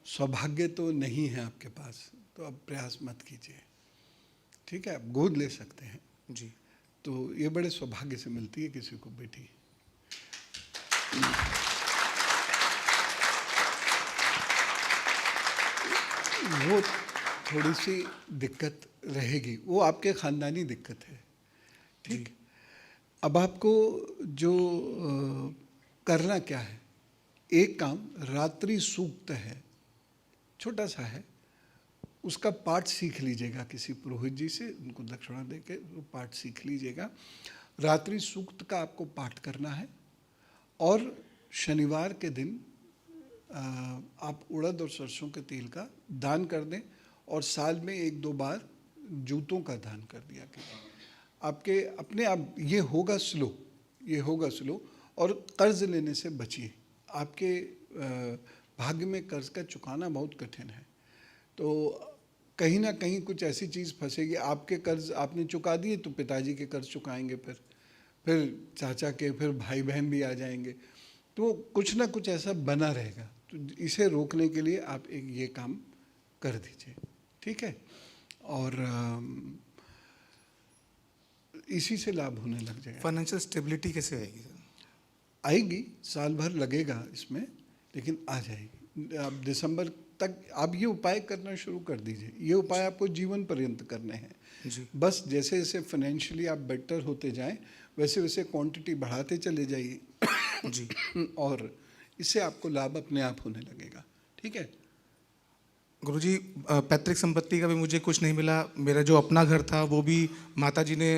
सौभाग्य तो नहीं है आपके पास, तो अब प्रयास मत कीजिए, ठीक है। आप गोद ले सकते हैं जी। तो ये बड़े सौभाग्य से मिलती है किसी को बेटी। वो थोड़ी सी दिक्कत रहेगी, वो आपके ख़ानदानी दिक्कत है, ठीक। अब आपको जो करना क्या है, एक काम रात्रि सूक्त है, छोटा सा है, उसका पाठ सीख लीजिएगा किसी पुरोहित जी से, उनको दक्षिणा दे के वो पाठ सीख लीजिएगा। रात्रि सूक्त का आपको पाठ करना है। और शनिवार के दिन आप उड़द और सरसों के तेल का दान कर दें, और साल में 1-2 बार जूतों का दान कर दिया कीजिए। आपके अपने आप ये होगा स्लो, और कर्ज लेने से बचिए। आपके भाग्य में कर्ज का चुकाना बहुत कठिन है, तो कहीं ना कहीं कुछ ऐसी चीज़ फंसेगी। आपके कर्ज आपने चुका दिए तो पिताजी के कर्ज चुकाएंगे, फिर चाचा के, फिर भाई बहन भी आ जाएंगे, तो कुछ ना कुछ ऐसा बना रहेगा। तो इसे रोकने के लिए आप एक ये काम कर दीजिए, ठीक है। और इसी से लाभ होने लग जाएगा। फाइनेंशियल स्टेबिलिटी कैसे आएगी? आएगी, साल भर लगेगा इसमें, लेकिन आ जाएगी। आप दिसंबर तक आप ये उपाय करना शुरू कर दीजिए। ये उपाय आपको जीवन पर्यंत करने हैं जी। बस जैसे जैसे फाइनेंशियली आप बेटर होते जाएं, वैसे वैसे क्वांटिटी बढ़ाते चले जाइए जी। और इससे आपको लाभ अपने आप होने लगेगा, ठीक है। गुरुजी, पैतृक संपत्ति का भी मुझे कुछ नहीं मिला। मेरा जो अपना घर था वो भी माताजी ने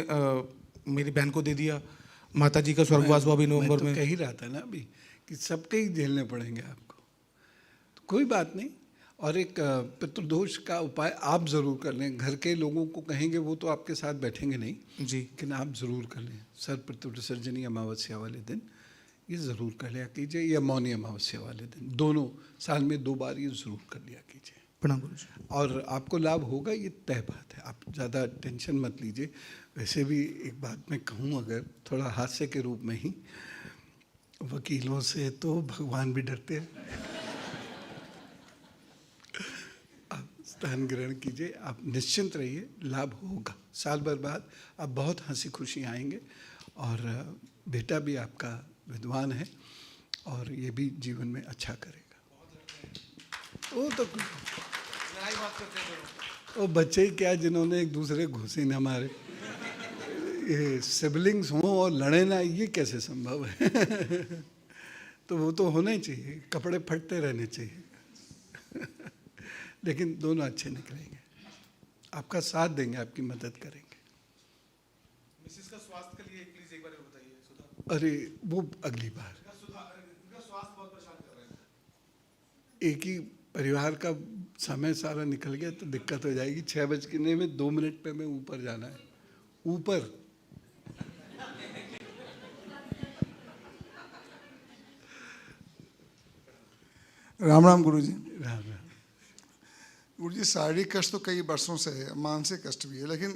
मेरी बहन को दे दिया। माताजी का स्वर्गवास हुआ अभी नवंबर में। कह ही रहा था ना अभी कि सबके ही झेलने पड़ेंगे आपको, तो कोई बात नहीं। और एक पितृदोष का उपाय आप ज़रूर कर लें। घर के लोगों को कहेंगे, वो तो आपके साथ बैठेंगे नहीं जी, लेकिन आप ज़रूर कर लें। सर्वपितृ विसर्जनी अमावस्या वाले दिन ये ज़रूर कर लिया कीजिए, या मौनी अमावस्या वाले दिन, दोनों साल में 2 बार ये ज़रूर कर लिया कीजिए। प्रणाम गुरुजी। और आपको लाभ होगा, ये तय बात है, आप ज़्यादा टेंशन मत लीजिए। वैसे भी एक बात मैं कहूँ, अगर थोड़ा हास्य के रूप में ही, वकीलों से तो भगवान भी डरते हैं। आप स्थान ग्रहण कीजिए, आप निश्चिंत रहिए, लाभ होगा। साल भर बाद आप बहुत हंसी खुशी आएंगे, और बेटा भी आपका विद्वान है और ये भी जीवन में अच्छा करेगा। वो तो वो बच्चे ही क्या जिन्होंने एक दूसरे घुसे न मारे, ये सिबलिंग्स हों और लड़े ना, ये कैसे संभव है? तो वो तो होना ही चाहिए, कपड़े फटते रहने चाहिए। लेकिन दोनों अच्छे निकलेंगे, आपका साथ देंगे, आपकी मदद करेंगे। मिसेस का स्वास्थ्य के लिए प्लीज एक बार बताइए सुधा। अरे वो अगली बार, उनका स्वास्थ्य बहुत परेशान कर रहा है। एक ही परिवार का समय सारा निकल गया तो दिक्कत हो जाएगी। 6:02 पे मैं ऊपर जाना है, ऊपर। राम राम गुरुजी। राम राम। गुरुजी, शारीरिक कष्ट तो कई वर्षों से है, मानसिक कष्ट भी है, लेकिन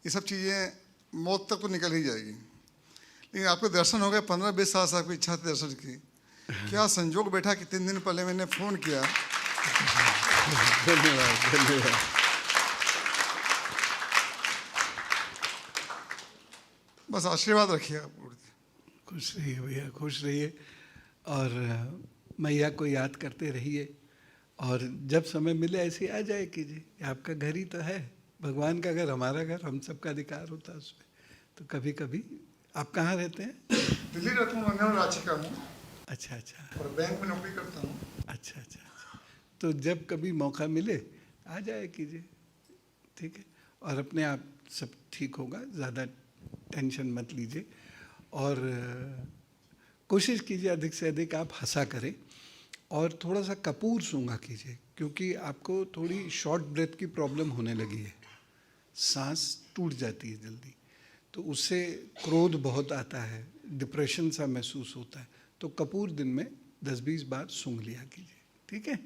ये सब चीज़ें मौत तक तो निकल ही जाएगी। लेकिन आपके दर्शन हो गए, 15-20 साल से आपकी इच्छा थी दर्शन की, क्या संजोग बैठा कि 3 दिन पहले मैंने फ़ोन किया। धन्यवाद धन्यवाद। बस आशीर्वाद रखिए आप गुरुजी। खुश रहिए भैया, खुश रहिए, और मैया को याद करते रहिए, और जब समय मिले ऐसे आ जाए कीजिए। आपका घर ही तो है, भगवान का घर, हमारा घर, हम सबका अधिकार होता है उसमें। तो कभी कभी आप कहाँ रहते हैं? दिल्ली रहता हूँ, मैं रांची का हूँ। अच्छा अच्छा। और बैंक में नौकरी करता हूँ। अच्छा अच्छा अच्छा। तो जब कभी मौका मिले आ जाए कीजिए, ठीक है? और अपने आप सब ठीक होगा, ज़्यादा टेंशन मत लीजिए, और कोशिश कीजिए अधिक से अधिक आप हंसा करें, और थोड़ा सा कपूर सूंघा कीजिए, क्योंकि आपको थोड़ी शॉर्ट ब्रेथ की प्रॉब्लम होने लगी है, सांस टूट जाती है जल्दी, तो उससे क्रोध बहुत आता है, डिप्रेशन सा महसूस होता है। तो कपूर दिन में 10-20 बार सूंघ लिया कीजिए, ठीक है?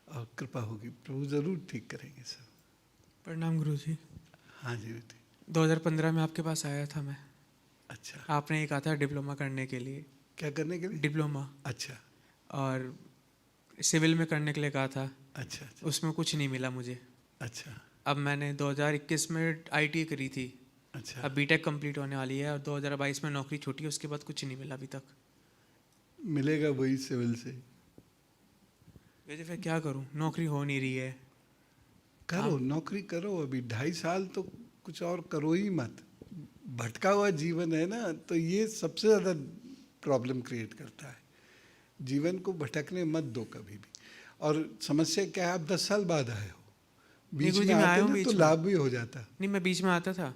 और कृपा होगी, प्रभु ज़रूर ठीक करेंगे सब। प्रणाम गुरुजी। हाँ जी बेटी। 2015 में आपके पास आया था मैं। अच्छा। आपने ये कहा था डिप्लोमा करने के लिए। क्या करने के लिए? डिप्लोमा। अच्छा और सिविल में करने के लिए कहा था। अच्छा अच्छा। उसमें कुछ नहीं मिला मुझे। अच्छा अब मैंने 2021 में आईटी करी थी। अच्छा। अब बीटेक कंप्लीट होने वाली है, और 2022 में नौकरी छूटी, उसके बाद कुछ नहीं मिला अभी तक। मिलेगा वही सिविल से। वैसे फिर क्या करूं, नौकरी हो नहीं रही है। करो, नौकरी करो, अभी 2.5 साल तो कुछ और करो ही मत। भटका हुआ जीवन है ना, तो ये सबसे ज़्यादा प्रॉब्लम क्रिएट करता है। जीवन को भटकने मत दो कभी भी। और समस्या क्या है, आप 10 साल बाद आए हो, बीच में आते ना तो लाभ भी हो जाता। नहीं, मैं बीच में आता था।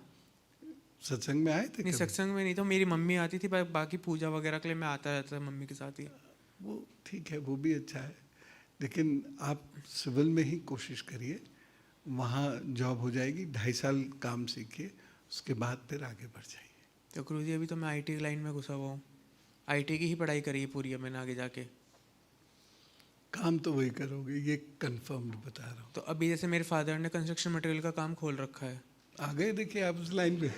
सत्संग में आए थे? नहीं, सत्संग में नहीं, तो मेरी मम्मी आती थी, बाकी पूजा वगैरह के लिए मैं आता रहता था मम्मी के साथ ही। वो ठीक है, वो भी अच्छा है, लेकिन आप सिविल में ही कोशिश करिए, वहाँ जॉब हो जाएगी। 2.5 साल काम सीखिए, उसके बाद फिर आगे बढ़ जाइए। तो गुरुजी अभी तो मैं आईटी लाइन में घुसा हुआ हूँ, आईटी की ही पढ़ाई करी है पूरी है मैंने आगे जाके। काम तो वही करोगे, ये कंफर्म्ड बता रहा हूँ। तो अभी जैसे मेरे फादर ने कंस्ट्रक्शन मटेरियल का काम खोल रखा है। आ गए देखिए आप उस लाइन पे।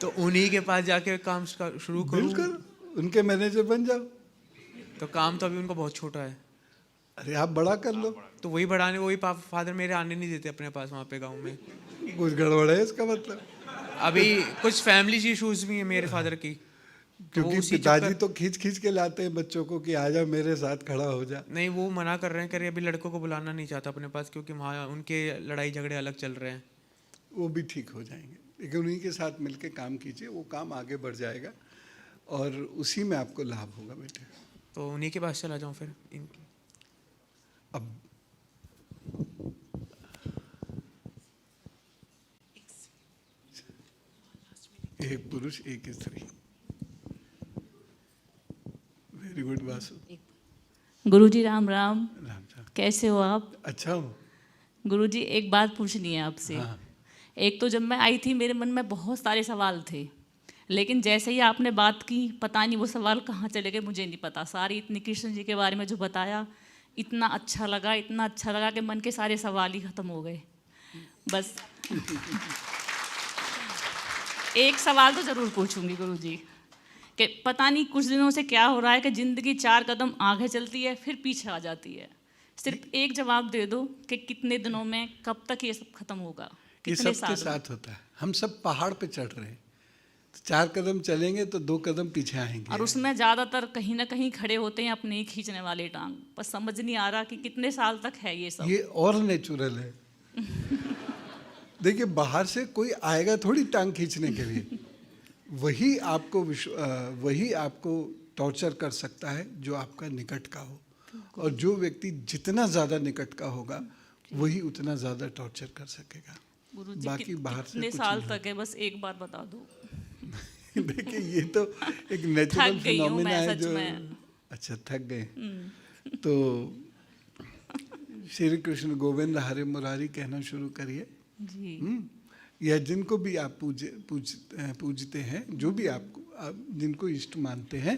तो उन्हीं के पास जाके काम शुरू करूँ? बिल्कुल, उनके मैनेजर बन जाओ। तो काम तो अभी उनको बहुत छोटा है। अरे आप बड़ा कर लो। तो वही बढ़ाने, वही फादर मेरे आने नहीं देते अपने पास वहाँ पे गाँव में। कुछ गड़बड़ है इसका मतलब। अभी कुछ फैमिली इश्यूज भी है मेरे फादर की, क्योंकि पिताजी तो खींच खींच के लाते हैं बच्चों को कि आजा मेरे साथ खड़ा हो जा। नहीं, वो मना कर रहे हैं, कह रहे अभी लड़कों को बुलाना नहीं चाहता अपने पास, क्योंकि वहाँ उनके लड़ाई झगड़े अलग चल रहे हैं। वो भी ठीक हो जाएंगे, लेकिन उन्हीं के साथ मिलके काम कीजिए, वो काम आगे बढ़ जाएगा और उसी में आपको लाभ होगा बेटे। तो उन्हीं के पास चला जाऊँ फिर इनकी। अब एक पुरुष एक स्त्री। Very good Vasu. गुरुजी राम राम। राम राम। कैसे हो आप? अच्छा हूँ। गुरुजी एक बात पूछनी है आपसे। हाँ। एक तो जब मैं आई थी मेरे मन में बहुत सारे सवाल थे, लेकिन जैसे ही आपने बात की पता नहीं वो सवाल कहाँ चले गए, मुझे नहीं पता। सारी इतनी कृष्ण जी के बारे में जो बताया, इतना अच्छा लगा कि मन के सारे सवाल ही ख़त्म हो गए। बस एक सवाल तो ज़रूर पूछूंगी गुरुजी कि पता नहीं कुछ दिनों से क्या हो रहा है कि ज़िंदगी 4 कदम आगे चलती है फिर पीछे आ जाती है। सिर्फ एक जवाब दे दो कि कितने दिनों में, कब तक ये सब खत्म होगा, ये कितने सबके साल में? साथ होता है। हम सब पहाड़ पे चढ़ रहे हैं, तो 4 कदम चलेंगे तो 2 कदम पीछे आएंगे। और उसमें ज़्यादातर कहीं ना कहीं खड़े होते हैं अपने ही खींचने वाले टांग। बस समझ नहीं आ रहा कि कितने साल तक है ये सब। ये और नेचुरल है। देखिए, बाहर से कोई आएगा थोड़ी टांग खींचने के लिए। वही आपको टॉर्चर कर सकता है जो आपका निकट का हो, और जो व्यक्ति जितना ज़्यादा निकट का होगा वही उतना ज़्यादा टॉर्चर कर सकेगा। गुरुजी बाकी बाहर से कितने कुछ साल नहीं। तक है, बस एक बार बता दो। देखिए, ये तो एक नेचुरल थक गई हूँ फिनोमेना मैं है सच जो। में। अच्छा, थक गए। तो श्री कृष्ण गोविंद हरे मुरारी कहना शुरू करिए। जी। या जिनको भी आप पूजते हैं, जो भी आप जिनको इष्ट मानते हैं,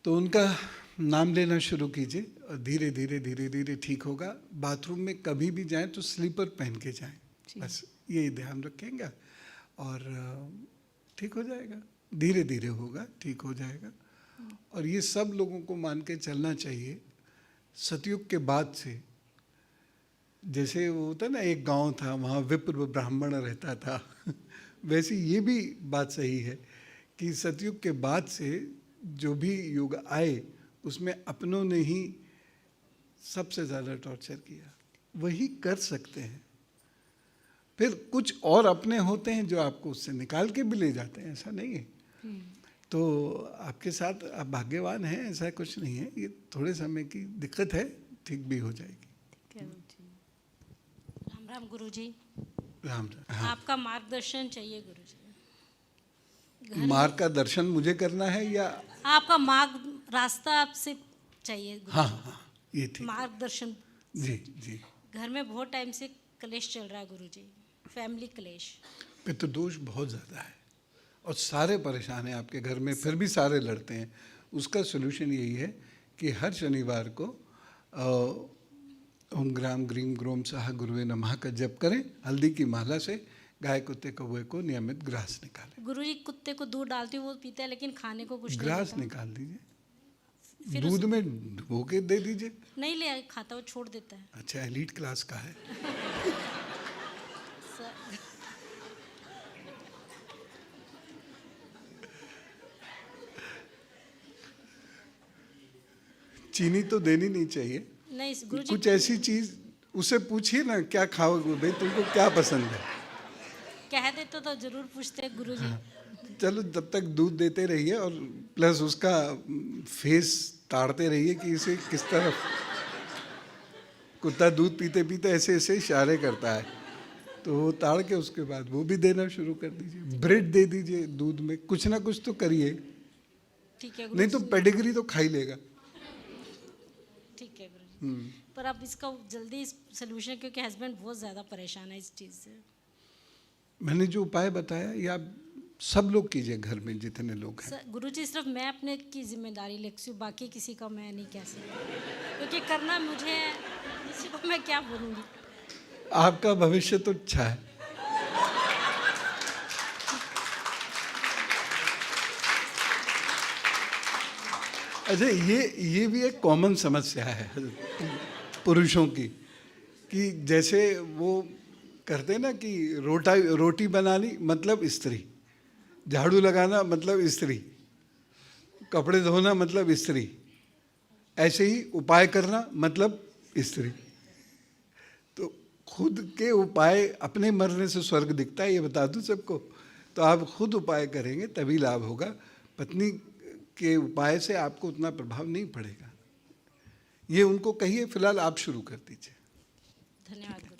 तो उनका नाम लेना शुरू कीजिए और धीरे धीरे ठीक होगा। बाथरूम में कभी भी जाएं तो स्लीपर पहन के जाएं, बस ये ध्यान रखेंगे और ठीक हो जाएगा। धीरे धीरे होगा, ठीक हो जाएगा। और ये सब लोगों को मान के चलना चाहिए। सतयुग के बाद से, जैसे वो होता ना, एक गांव था, वहाँ विप्र ब्राह्मण रहता था वैसे ये भी बात सही है कि सतयुग के बाद से जो भी युग आए उसमें अपनों ने ही सबसे ज़्यादा टॉर्चर किया। वही कर सकते हैं। फिर कुछ और अपने होते हैं जो आपको उससे निकाल के भी ले जाते हैं, ऐसा नहीं है। तो आपके साथ आप भाग्यवान हैं, ऐसा कुछ नहीं है। ये थोड़े समय की दिक्कत है, ठीक भी हो जाएगी। राम राम गुरुजी। राम राम। हाँ। आपका मार्गदर्शन चाहिए गुरुजी। मार्ग का दर्शन मुझे करना है या आपका मार्ग रास्ता आपसे चाहिए गुरुजी। हाँ हाँ, ये ठीक। मार्गदर्शन। जी जी। घर में बहुत टाइम से कलेश चल रहा है गुरुजी, फैमिली कलेश। पितृदोष बहुत ज़्यादा है और सारे परेशान हैं आपके घर में, फिर भी सारे लड़ते हैं। उसका सोल्यूशन यही है कि हर शनिवार को ओम ग्राम ग्रीम ग्रोम सहा गुरुवे नमः का जप करें। हल्दी की माला से गाय कुत्ते कौवे को नियमित ग्रास निकालें। गुरुजी कुत्ते को दूध डालती हूँ, वो पीता है, लेकिन खाने को कुछ नहीं ग्रास देता। निकाल दीजिए, फिर दूध में डुबो के दे दीजिए। नहीं ले खाता, वो छोड़ देता है। अच्छा, एलीट क्लास का है। चीनी तो देनी नहीं चाहिए। नहीं गुरुजी, कुछ ऐसी चीज उसे पूछिए ना, क्या खाओगे भाई, तुमको क्या पसंद है। कह देते तो जरूर पूछते गुरुजी। चलो, तब तक दूध देते रहिए और प्लस उसका फेस ताड़ते रहिए कि इसे किस तरफ। कुत्ता दूध पीते पीते ऐसे ऐसे इशारे करता है, तो वो ताड़ के उसके बाद वो भी देना शुरू कर दीजिए। ब्रेड दे दीजिए दूध में, कुछ ना कुछ तो करिए। ठीक है नहीं तो पेडिग्री तो खा ही लेगा। ठीक है गुरुजी। पर अब इसका जल्दी सोल्यूशन, क्योंकि हस्बैंड बहुत ज़्यादा परेशान है इस चीज़ से। मैंने जो उपाय बताया ये आप सब लोग कीजिए, घर में जितने लोग हैं। गुरुजी, सिर्फ मैं अपने की जिम्मेदारी लेती हूँ, बाकी किसी का मैं नहीं कह सकती, क्योंकि करना मुझे है। किसी को मैं क्या बोलूँगी। आपका भविष्य तो अच्छा है। अच्छा, ये भी एक कॉमन समस्या है पुरुषों की, कि जैसे वो करते हैं ना कि रोटी बनानी मतलब स्त्री, झाड़ू लगाना मतलब स्त्री, कपड़े धोना मतलब स्त्री, ऐसे ही उपाय करना मतलब स्त्री। तो खुद के उपाय, अपने मरने से स्वर्ग दिखता है, ये बता दूं सबको। तो आप खुद उपाय करेंगे तभी लाभ होगा। पत्नी के उपाय से आपको उतना प्रभाव नहीं पड़ेगा। ये उनको कहिए, फिलहाल आप शुरू कर दीजिए। धन्यवाद गुरुजी।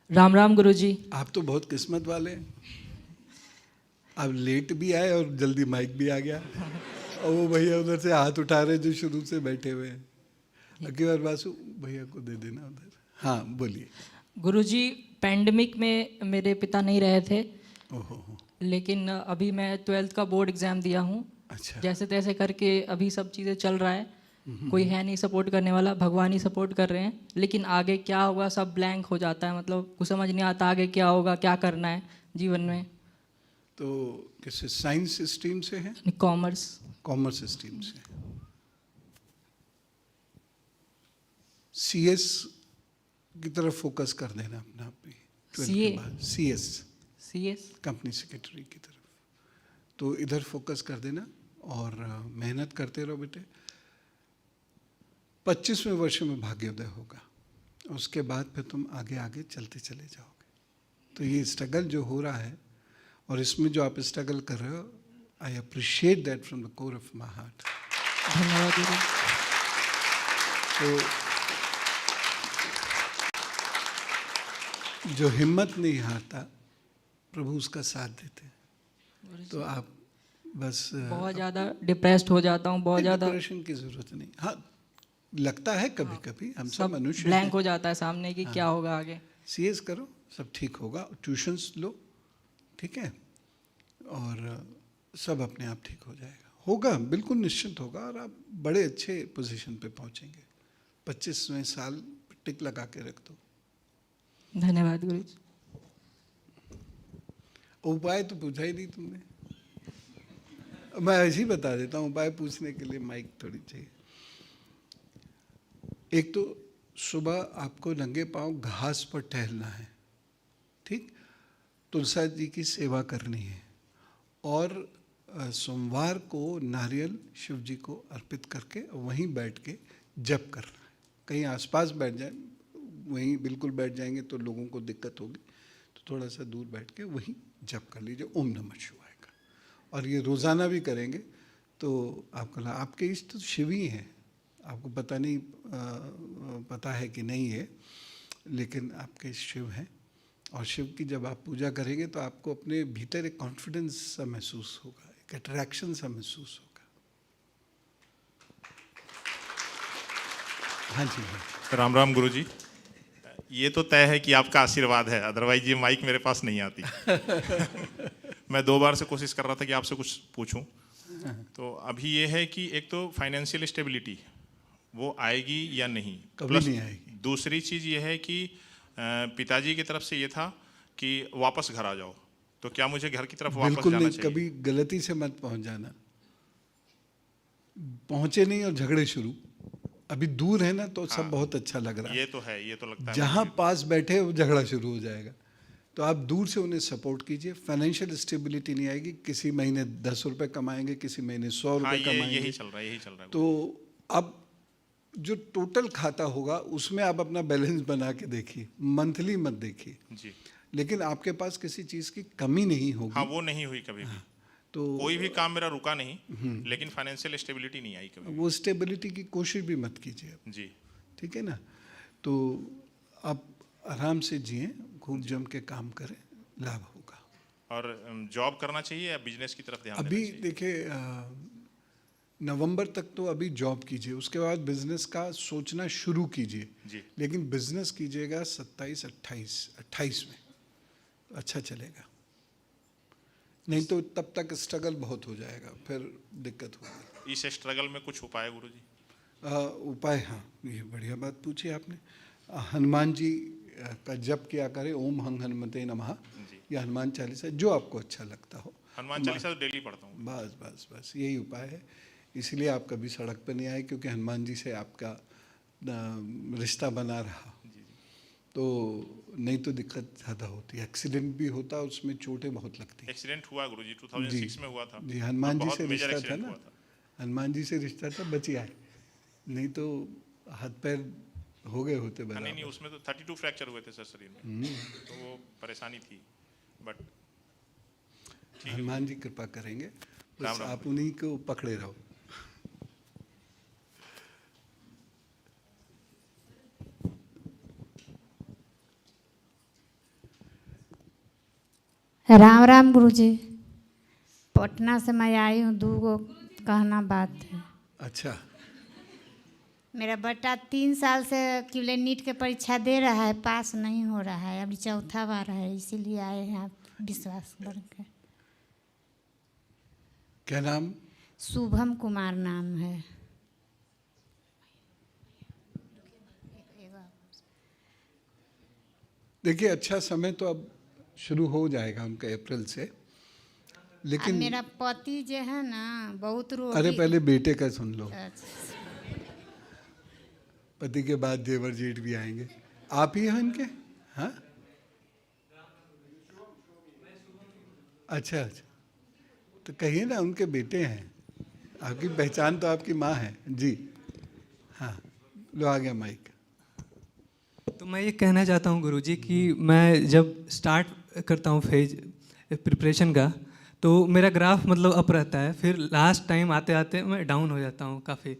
राम राम गुरुजी। आप तो बहुत किस्मत वाले हैं, आप लेट भी आए और जल्दी माइक भी आ गया। और वो भैया उधर से हाथ उठा रहे जो शुरू से बैठे हुए हैं। अगली बार वासु भैया को दे देना उधर। हाँ, बोलिए। गुरुजी, पैंडेमिक में मेरे पिता नहीं रहे थे। ओहो। लेकिन अभी मैं 12th का बोर्ड एग्ज़ाम दिया हूँ। अच्छा। जैसे तैसे करके अभी सब चीज़ें चल रहा है। कोई है नहीं सपोर्ट करने वाला, भगवान ही सपोर्ट कर रहे हैं, लेकिन आगे क्या होगा सब ब्लैंक हो जाता है, मतलब कुछ समझ नहीं आता आगे क्या होगा, क्या करना है जीवन में। तो किसी साइंस स्ट्रीम से है? कॉमर्स। कॉमर्स स्ट्रीम से। सीएस की तरफ फोकस कर देना अपना आप भी। 12th के बाद सीएस कंपनी सेक्रेटरी की तरफ, तो इधर फोकस कर देना और मेहनत करते रहो बेटे। 25वें वर्ष में भाग्योदय होगा, उसके बाद फिर तुम आगे आगे चलते चले जाओगे। तो ये स्ट्रगल जो हो रहा है और इसमें जो आप स्ट्रगल कर रहे हो, I appreciate that from the core of my heart. धन्यवाद गुरु। तो जो हिम्मत नहीं हारता प्रभु उसका साथ देते हैं। तो आप बस बहुत ज़्यादा डिप्रेस्ड हो जाता हूँ, बहुत ज़्यादा। डिप्रेशन की जरूरत नहीं, हाँ लगता है कभी कभी, हम सब मनुष्य ब्लैंक हो जाता है सामने कि क्या होगा आगे। सीएस करो, सब ठीक होगा, ट्यूशन्स लो, ठीक है, और सब अपने आप ठीक हो जाएगा, होगा बिल्कुल निश्चिंत होगा, और आप बड़े अच्छे पोजीशन पे पहुंचेंगे। 25वें साल टिक लगा के रख दो। धन्यवाद गुरु जी। उपाय तो पूछा ही नहीं तुमने, मैं ऐसे ही बता देता हूँ। उपाय पूछने के लिए माइक थोड़ी चाहिए। एक तो सुबह आपको नंगे पांव घास पर टहलना है, ठीक, तुलसा जी की सेवा करनी है, और सोमवार को नारियल शिव जी को अर्पित करके वहीं बैठ के जप करना है। कहीं आसपास बैठ जाए, वहीं बिल्कुल बैठ जाएंगे तो लोगों को दिक्कत होगी, तो थोड़ा सा दूर बैठ के वहीं जप कर लीजिए ओम नमः शिवाय का। और ये रोज़ाना भी करेंगे तो आपका आपके इष्ट तो शिव ही हैं, आपको पता नहीं पता है कि नहीं है, लेकिन आपके शिव हैं। और शिव की जब आप पूजा करेंगे तो आपको अपने भीतर एक कॉन्फिडेंस सा महसूस होगा, एक अट्रैक्शन सा महसूस होगा। हाँ जी, हाँ। राम राम गुरु जी। ये तो तय है कि आपका आशीर्वाद है, अदरवाइज ये माइक मेरे पास नहीं आती। मैं 2 बार से कोशिश कर रहा था कि आपसे कुछ पूछूं। तो अभी ये है कि एक तो फाइनेंशियल स्टेबिलिटी वो आएगी या नहीं, कभी नहीं आएगी। दूसरी चीज़ ये है कि पिताजी की तरफ से ये था कि वापस घर आ जाओ, तो क्या मुझे घर की तरफ वापस बिल्कुल जाना नहीं, चाहिए? कभी गलती से मत पहुंच जाना। पहुंचे नहीं और झगड़े शुरू। अभी दूर है ना तो सब बहुत अच्छा लग रहा है, ये तो है, ये तो लगता है। जहां पास बैठे वो झगड़ा शुरू हो जाएगा। तो आप दूर से उन्हें सपोर्ट कीजिए। फाइनेंशियल स्टेबिलिटी नहीं आएगी, किसी महीने 10 रुपए कमाएंगे, किसी महीने 100 रुपए कमाएंगे। यही चल रहा है। तो अब जो टोटल खाता होगा उसमें आप अपना बैलेंस बना के देखिए, मंथली मत देखिए जी। लेकिन आपके पास किसी चीज़ की कमी नहीं होगी। हाँ, वो नहीं हुई कभी भी। तो कोई भी काम मेरा रुका नहीं, लेकिन फाइनेंशियल स्टेबिलिटी नहीं आई कभी। वो स्टेबिलिटी की कोशिश भी मत कीजिए जी, ठीक है ना। तो आप आराम से जिए, खूब जम के काम करें, लाभ होगा। और जॉब करना चाहिए या बिजनेस की तरफ ध्यान अभी देना चाहिए? देखिए नवंबर तक तो अभी जॉब कीजिए, उसके बाद बिजनेस का सोचना शुरू कीजिए। जी। लेकिन बिजनेस कीजिएगा 27-28 में, अच्छा चलेगा। नहीं तो तब तक स्ट्रगल बहुत हो जाएगा, फिर दिक्कत होगी। इस स्ट्रगल में कुछ उपाय गुरु जी? उपाय, हाँ ये बढ़िया बात पूछी आपने। हनुमान जी का जप किया करें, ओम हं हनुमते नमः, या हनुमान चालीसा, जो आपको अच्छा लगता हो। हनुमान चालीसा तो डेली पढ़ता हूँ। बस बस बस यही उपाय है। इसलिए आप कभी सड़क पर नहीं आए, क्योंकि हनुमान जी से आपका रिश्ता बना रहा। तो नहीं तो दिक्कत ज़्यादा होती है, एक्सीडेंट भी होता, उसमें चोटें बहुत लगती हैं। एक्सीडेंट हुआ गुरुजी 2006 में हुआ था। जी, हनुमान जी बहुत से मेजर रिश्ता था एक्सीडेंट ना, हुआ था। हनुमान जी से रिश्ता था, बच आए, नहीं तो हाथ पैर हो गए होते नहीं, बराबर। उसमें तो 32 फ्रैक्चर हुए थे सर शरीर में, तो वो परेशानी थी, बट हनुमान जी कृपा करेंगे, बस राम राम। आप उन्हीं को पकड़े रहो। राम राम गुरुजी। पटना से मैं आई हूँ, 2 गो कहना बात है। अच्छा, मेरा बेटा 3 साल से क्यूले नीट के परीक्षा दे रहा है, पास नहीं हो रहा है, अभी 4था बार है, इसीलिए आए हैं आप विश्वास करके। क्या नाम? शुभम कुमार नाम है। देखिए अच्छा समय तो अब शुरू हो जाएगा उनका अप्रैल से, लेकिन मेरा पति जो है ना बहुत रोटी। अरे पहले बेटे का सुन लो, अच्छा। पति के बाद देवर जेठ भी आएंगे। आप ही हैं इनके? हाँ, अच्छा अच्छा, तो कहिए ना उनके बेटे हैं। आपकी पहचान तो आपकी माँ है जी। हाँ, लो आ गया माइक। तो मैं ये कहना चाहता हूँ गुरुजी कि मैं जब स्टार्ट करता हूँ फेज प्रिपरेशन का, तो मेरा ग्राफ मतलब अप रहता है, फिर लास्ट टाइम आते आते मैं डाउन हो जाता हूँ काफ़ी,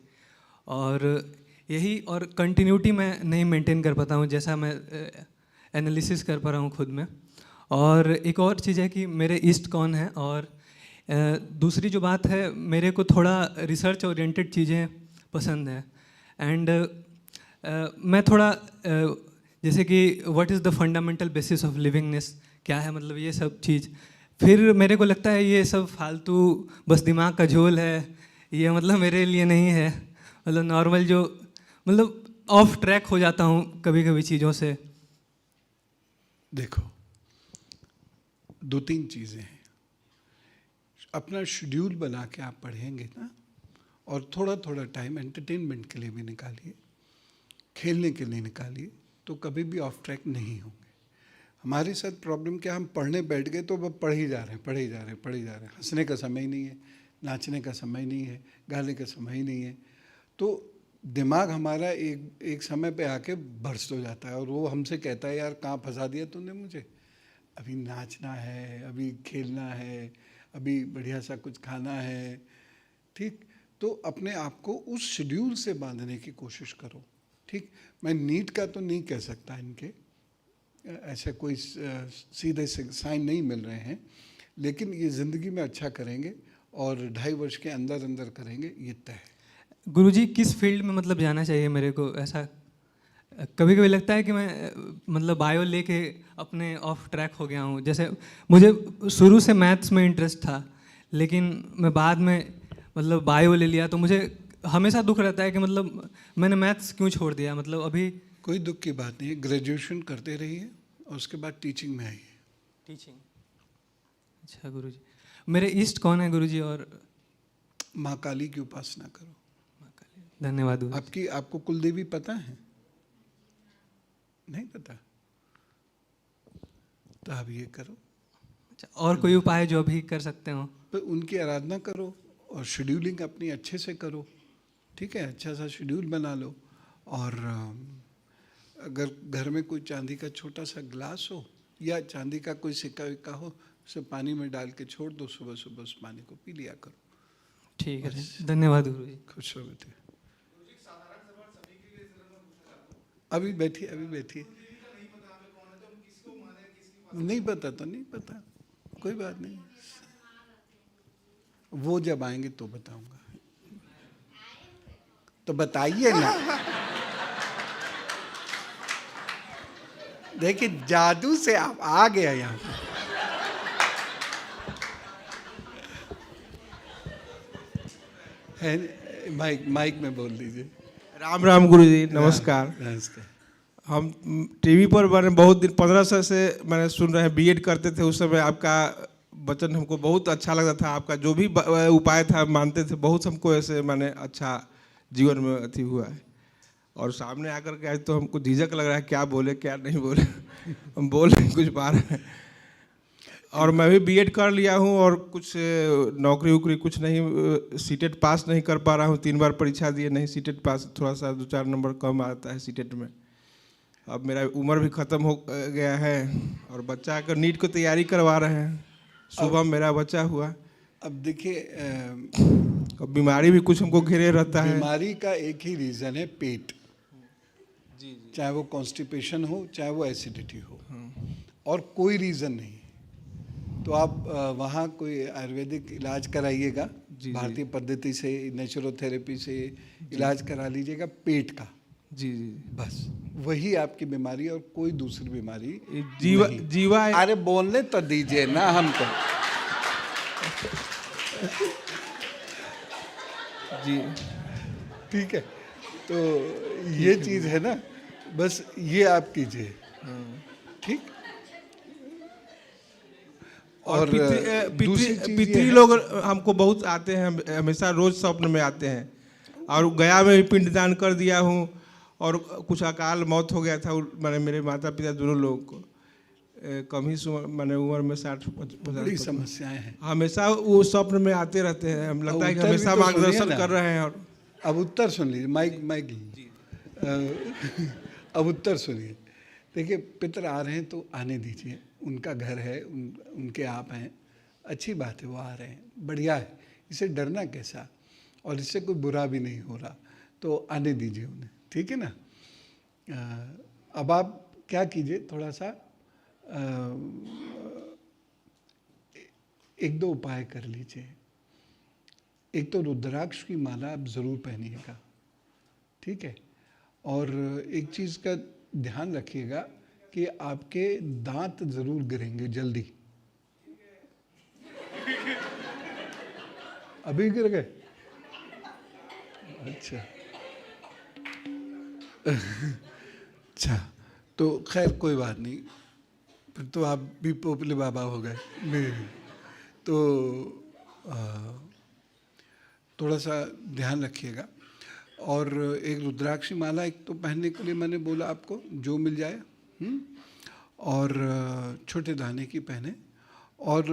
और यही और कंटिन्यूटी मैं नहीं मेंटेन कर पाता हूँ जैसा मैं एनालिसिस कर पा रहा हूँ खुद में। और एक और चीज़ है कि मेरे ईस्ट कौन है, और दूसरी जो बात है, मेरे को थोड़ा रिसर्च ओरिएंटेड चीज़ें पसंद है। एंड मैं थोड़ा जैसे कि what is the fundamental basis of livingness, क्या है मतलब ये सब चीज़, फिर मेरे को लगता है ये सब फालतू बस दिमाग का झोल है, ये मतलब मेरे लिए नहीं है। मतलब नॉर्मल जो मतलब ऑफ ट्रैक हो जाता हूँ कभी कभी चीज़ों से। देखो, दो तीन चीज़ें हैं। अपना शेड्यूल बना के आप पढ़ेंगे ना, और थोड़ा थोड़ा टाइम एंटरटेनमेंट के लिए भी निकालिए, खेलने के लिए निकालिए, तो कभी भी ऑफ ट्रैक नहीं होंगे। हमारे साथ प्रॉब्लम क्या, हम पढ़ने बैठ गए तो अब पढ़ ही जा रहे हैं, पढ़ ही जा रहे हैं, पढ़ ही जा रहे हैं। हंसने का समय ही नहीं है, नाचने का समय नहीं है, गाने का समय ही नहीं है। तो दिमाग हमारा एक समय पे आके बर्स्ट हो जाता है, और वो हमसे कहता है यार कहाँ फंसा दिया तूने मुझे, अभी नाचना है, अभी खेलना है, अभी बढ़िया सा कुछ खाना है। ठीक, तो अपने आप को उस शेड्यूल से बांधने की कोशिश करो। ठीक, मैं नीट का तो नहीं कह सकता, इनके ऐसे कोई सीधे से साइन नहीं मिल रहे हैं, लेकिन ये ज़िंदगी में अच्छा करेंगे और 2.5 वर्ष के अंदर अंदर करेंगे, ये तय है। गुरुजी किस फील्ड में मतलब जाना चाहिए मेरे को? ऐसा कभी कभी लगता है कि मैं मतलब बायो लेके अपने ऑफ ट्रैक हो गया हूँ। जैसे मुझे शुरू से मैथ्स में इंटरेस्ट था, लेकिन मैं बाद में मतलब बायो ले लिया, तो मुझे हमेशा दुख रहता है कि मतलब मैंने मैथ्स क्यों छोड़ दिया। मतलब अभी कोई दुख की बात नहीं है, ग्रेजुएशन करते रहिए और उसके बाद टीचिंग में आइए। टीचिंग, अच्छा गुरुजी। मेरे ईस्ट कौन है गुरुजी? और माँ काली की उपासना करो। धन्यवाद गुरुजी। आपको कुलदेवी पता है? नहीं पता? तो आप ये करो। अच्छा, और कोई उपाय जो अभी कर सकते हो? तो उनकी आराधना करो और शेड्यूलिंग अपनी अच्छे से करो। ठीक है, अच्छा सा शेड्यूल बना लो। और अगर घर में कोई चांदी का छोटा सा ग्लास हो या चांदी का कोई सिक्का विक्का हो, उसे पानी में डाल के छोड़ दो, सुबह सुबह उस पानी को पी लिया करो। ठीक है, धन्यवाद गुरुजी। खुश रहो बेटे। अभी बैठिए, अभी बैठिए। नहीं पता तो नहीं पता, कोई बात नहीं, वो जब आएंगे तो बताऊंगा। तो बताइए ना। देखिए, जादू से आप आ गया यहाँ पे। माइक में बोल दीजिए। राम राम गुरुजी, नमस्कार। नमस्कार। हम टीवी पर मैंने बहुत दिन 1500 से मैंने सुन रहे हैं, बीएड करते थे उस समय आपका वचन हमको बहुत अच्छा लगता था। आपका जो भी उपाय था मानते थे, बहुत हमको ऐसे मैंने अच्छा जीवन में अति हुआ है। और सामने आकर के आज तो हमको झिझक लग रहा है, क्या बोले क्या नहीं बोले। हम बोल नहीं कुछ पा रहे हैं। और मैं भी बीएड कर लिया हूँ और कुछ नौकरी वोकरी कुछ नहीं, सीटेट पास नहीं कर पा रहा हूँ। 3 बार परीक्षा दिए, नहीं सीटेट पास, थोड़ा सा 2-4 नंबर कम आता है सीटेट में। अब मेरा उम्र भी ख़त्म हो गया है और बच्चा का नीट को तैयारी करवा रहे हैं। सुबह मेरा बच्चा हुआ। अब देखिए, अब बीमारी भी कुछ हमको घेरे रहता है। बीमारी का एक ही रीज़न है, पेट। जी। चाहे वो कॉन्स्टिपेशन हो, चाहे वो एसिडिटी हो, और कोई रीज़न नहीं। तो आप वहाँ कोई आयुर्वेदिक इलाज कराइएगा, भारतीय पद्धति से, नेचुरोथेरेपी से इलाज करा लीजिएगा पेट का। जी जी, बस वही आपकी बीमारी, और कोई दूसरी बीमारी जीवा। अरे बोलने तो दीजिए ना हमको। जी ठीक है, तो ये चीज़ है ना, बस ये आप कीजिए। ठीक। और दूसरी चीज़ ये पितरी है- लोग हमको बहुत आते हैं, हमेशा रोज स्वप्न में आते हैं। और गया में भी पिंडदान कर दिया हूँ, और कुछ अकाल मौत हो गया था मैंने मेरे माता पिता दोनों लोगों को, कम ही मैंने उम्र में 60-50 बड़ी समस्याएं हैं। हमेशा वो स्वप्न में आते रहते हैं, हम लगता है कि उत्तर भी हमेशा तो सुनिए मार्गदर्शन ना। कर रहे हैं। और अब उत्तर सुन लीजिए, माइक अब उत्तर सुनिए। देखिए, पितर आ रहे हैं तो आने दीजिए, उनका घर है, उनके आप हैं, अच्छी बात है, वो आ रहे हैं, बढ़िया है, इसे डरना कैसा, और इससे कोई बुरा भी नहीं हो रहा, तो आने दीजिए उन्हें, ठीक है ना। अब आप क्या कीजिए, थोड़ा सा एक दो उपाय कर लीजिए। एक तो रुद्राक्ष की माला आप ज़रूर पहनिएगा, ठीक है। और एक चीज़ का ध्यान रखिएगा कि आपके दांत ज़रूर गिरेंगे जल्दी। अभी गिर गए? अच्छा अच्छा, तो खैर कोई बात नहीं, फिर तो आप भी पोपले बाबा हो गए। तो थोड़ा सा ध्यान रखिएगा। और एक रुद्राक्षी माला एक तो पहनने के लिए मैंने बोला आपको, जो मिल जाए, और छोटे दाने की पहने, और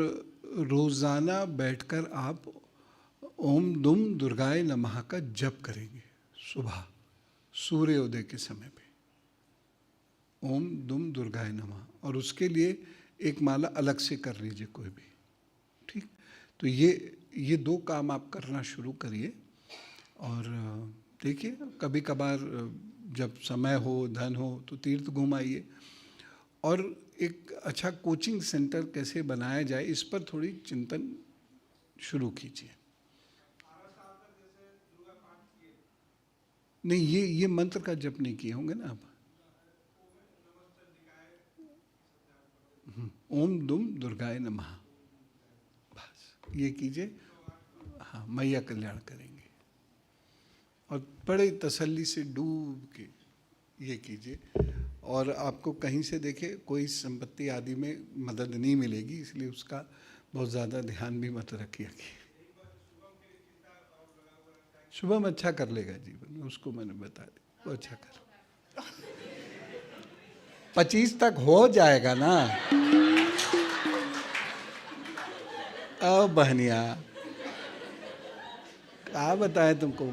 रोज़ाना बैठकर आप ओम दुम दुर्गाय नमः का जप करेंगे सुबह सूर्योदय के समय पे, ओम दुम दुर्गाय नमः, और उसके लिए एक माला अलग से कर लीजिए कोई भी, ठीक। तो ये दो काम आप करना शुरू करिए। और देखिए, कभी कभार जब समय हो, धन हो, तो तीर्थ घूम आइए। और एक अच्छा कोचिंग सेंटर कैसे बनाया जाए, इस पर थोड़ी चिंतन शुरू कीजिए। नहीं, ये मंत्र का जप नहीं किए होंगे ना आप। ओम दुम दुर्गाय नमः, बस ये कीजिए। हाँ, मैया कल्याण करेंगे। और बड़े तसल्ली से डूब के ये कीजिए। और आपको कहीं से देखे कोई संपत्ति आदि में मदद नहीं मिलेगी, इसलिए उसका बहुत ज़्यादा ध्यान भी मत रखिएगा। शुभम अच्छा कर लेगा जीवन में, उसको मैंने बता दिया, वो अच्छा कर 25 तक हो जाएगा ना। अब बहनिया क्या बताएं तुमको,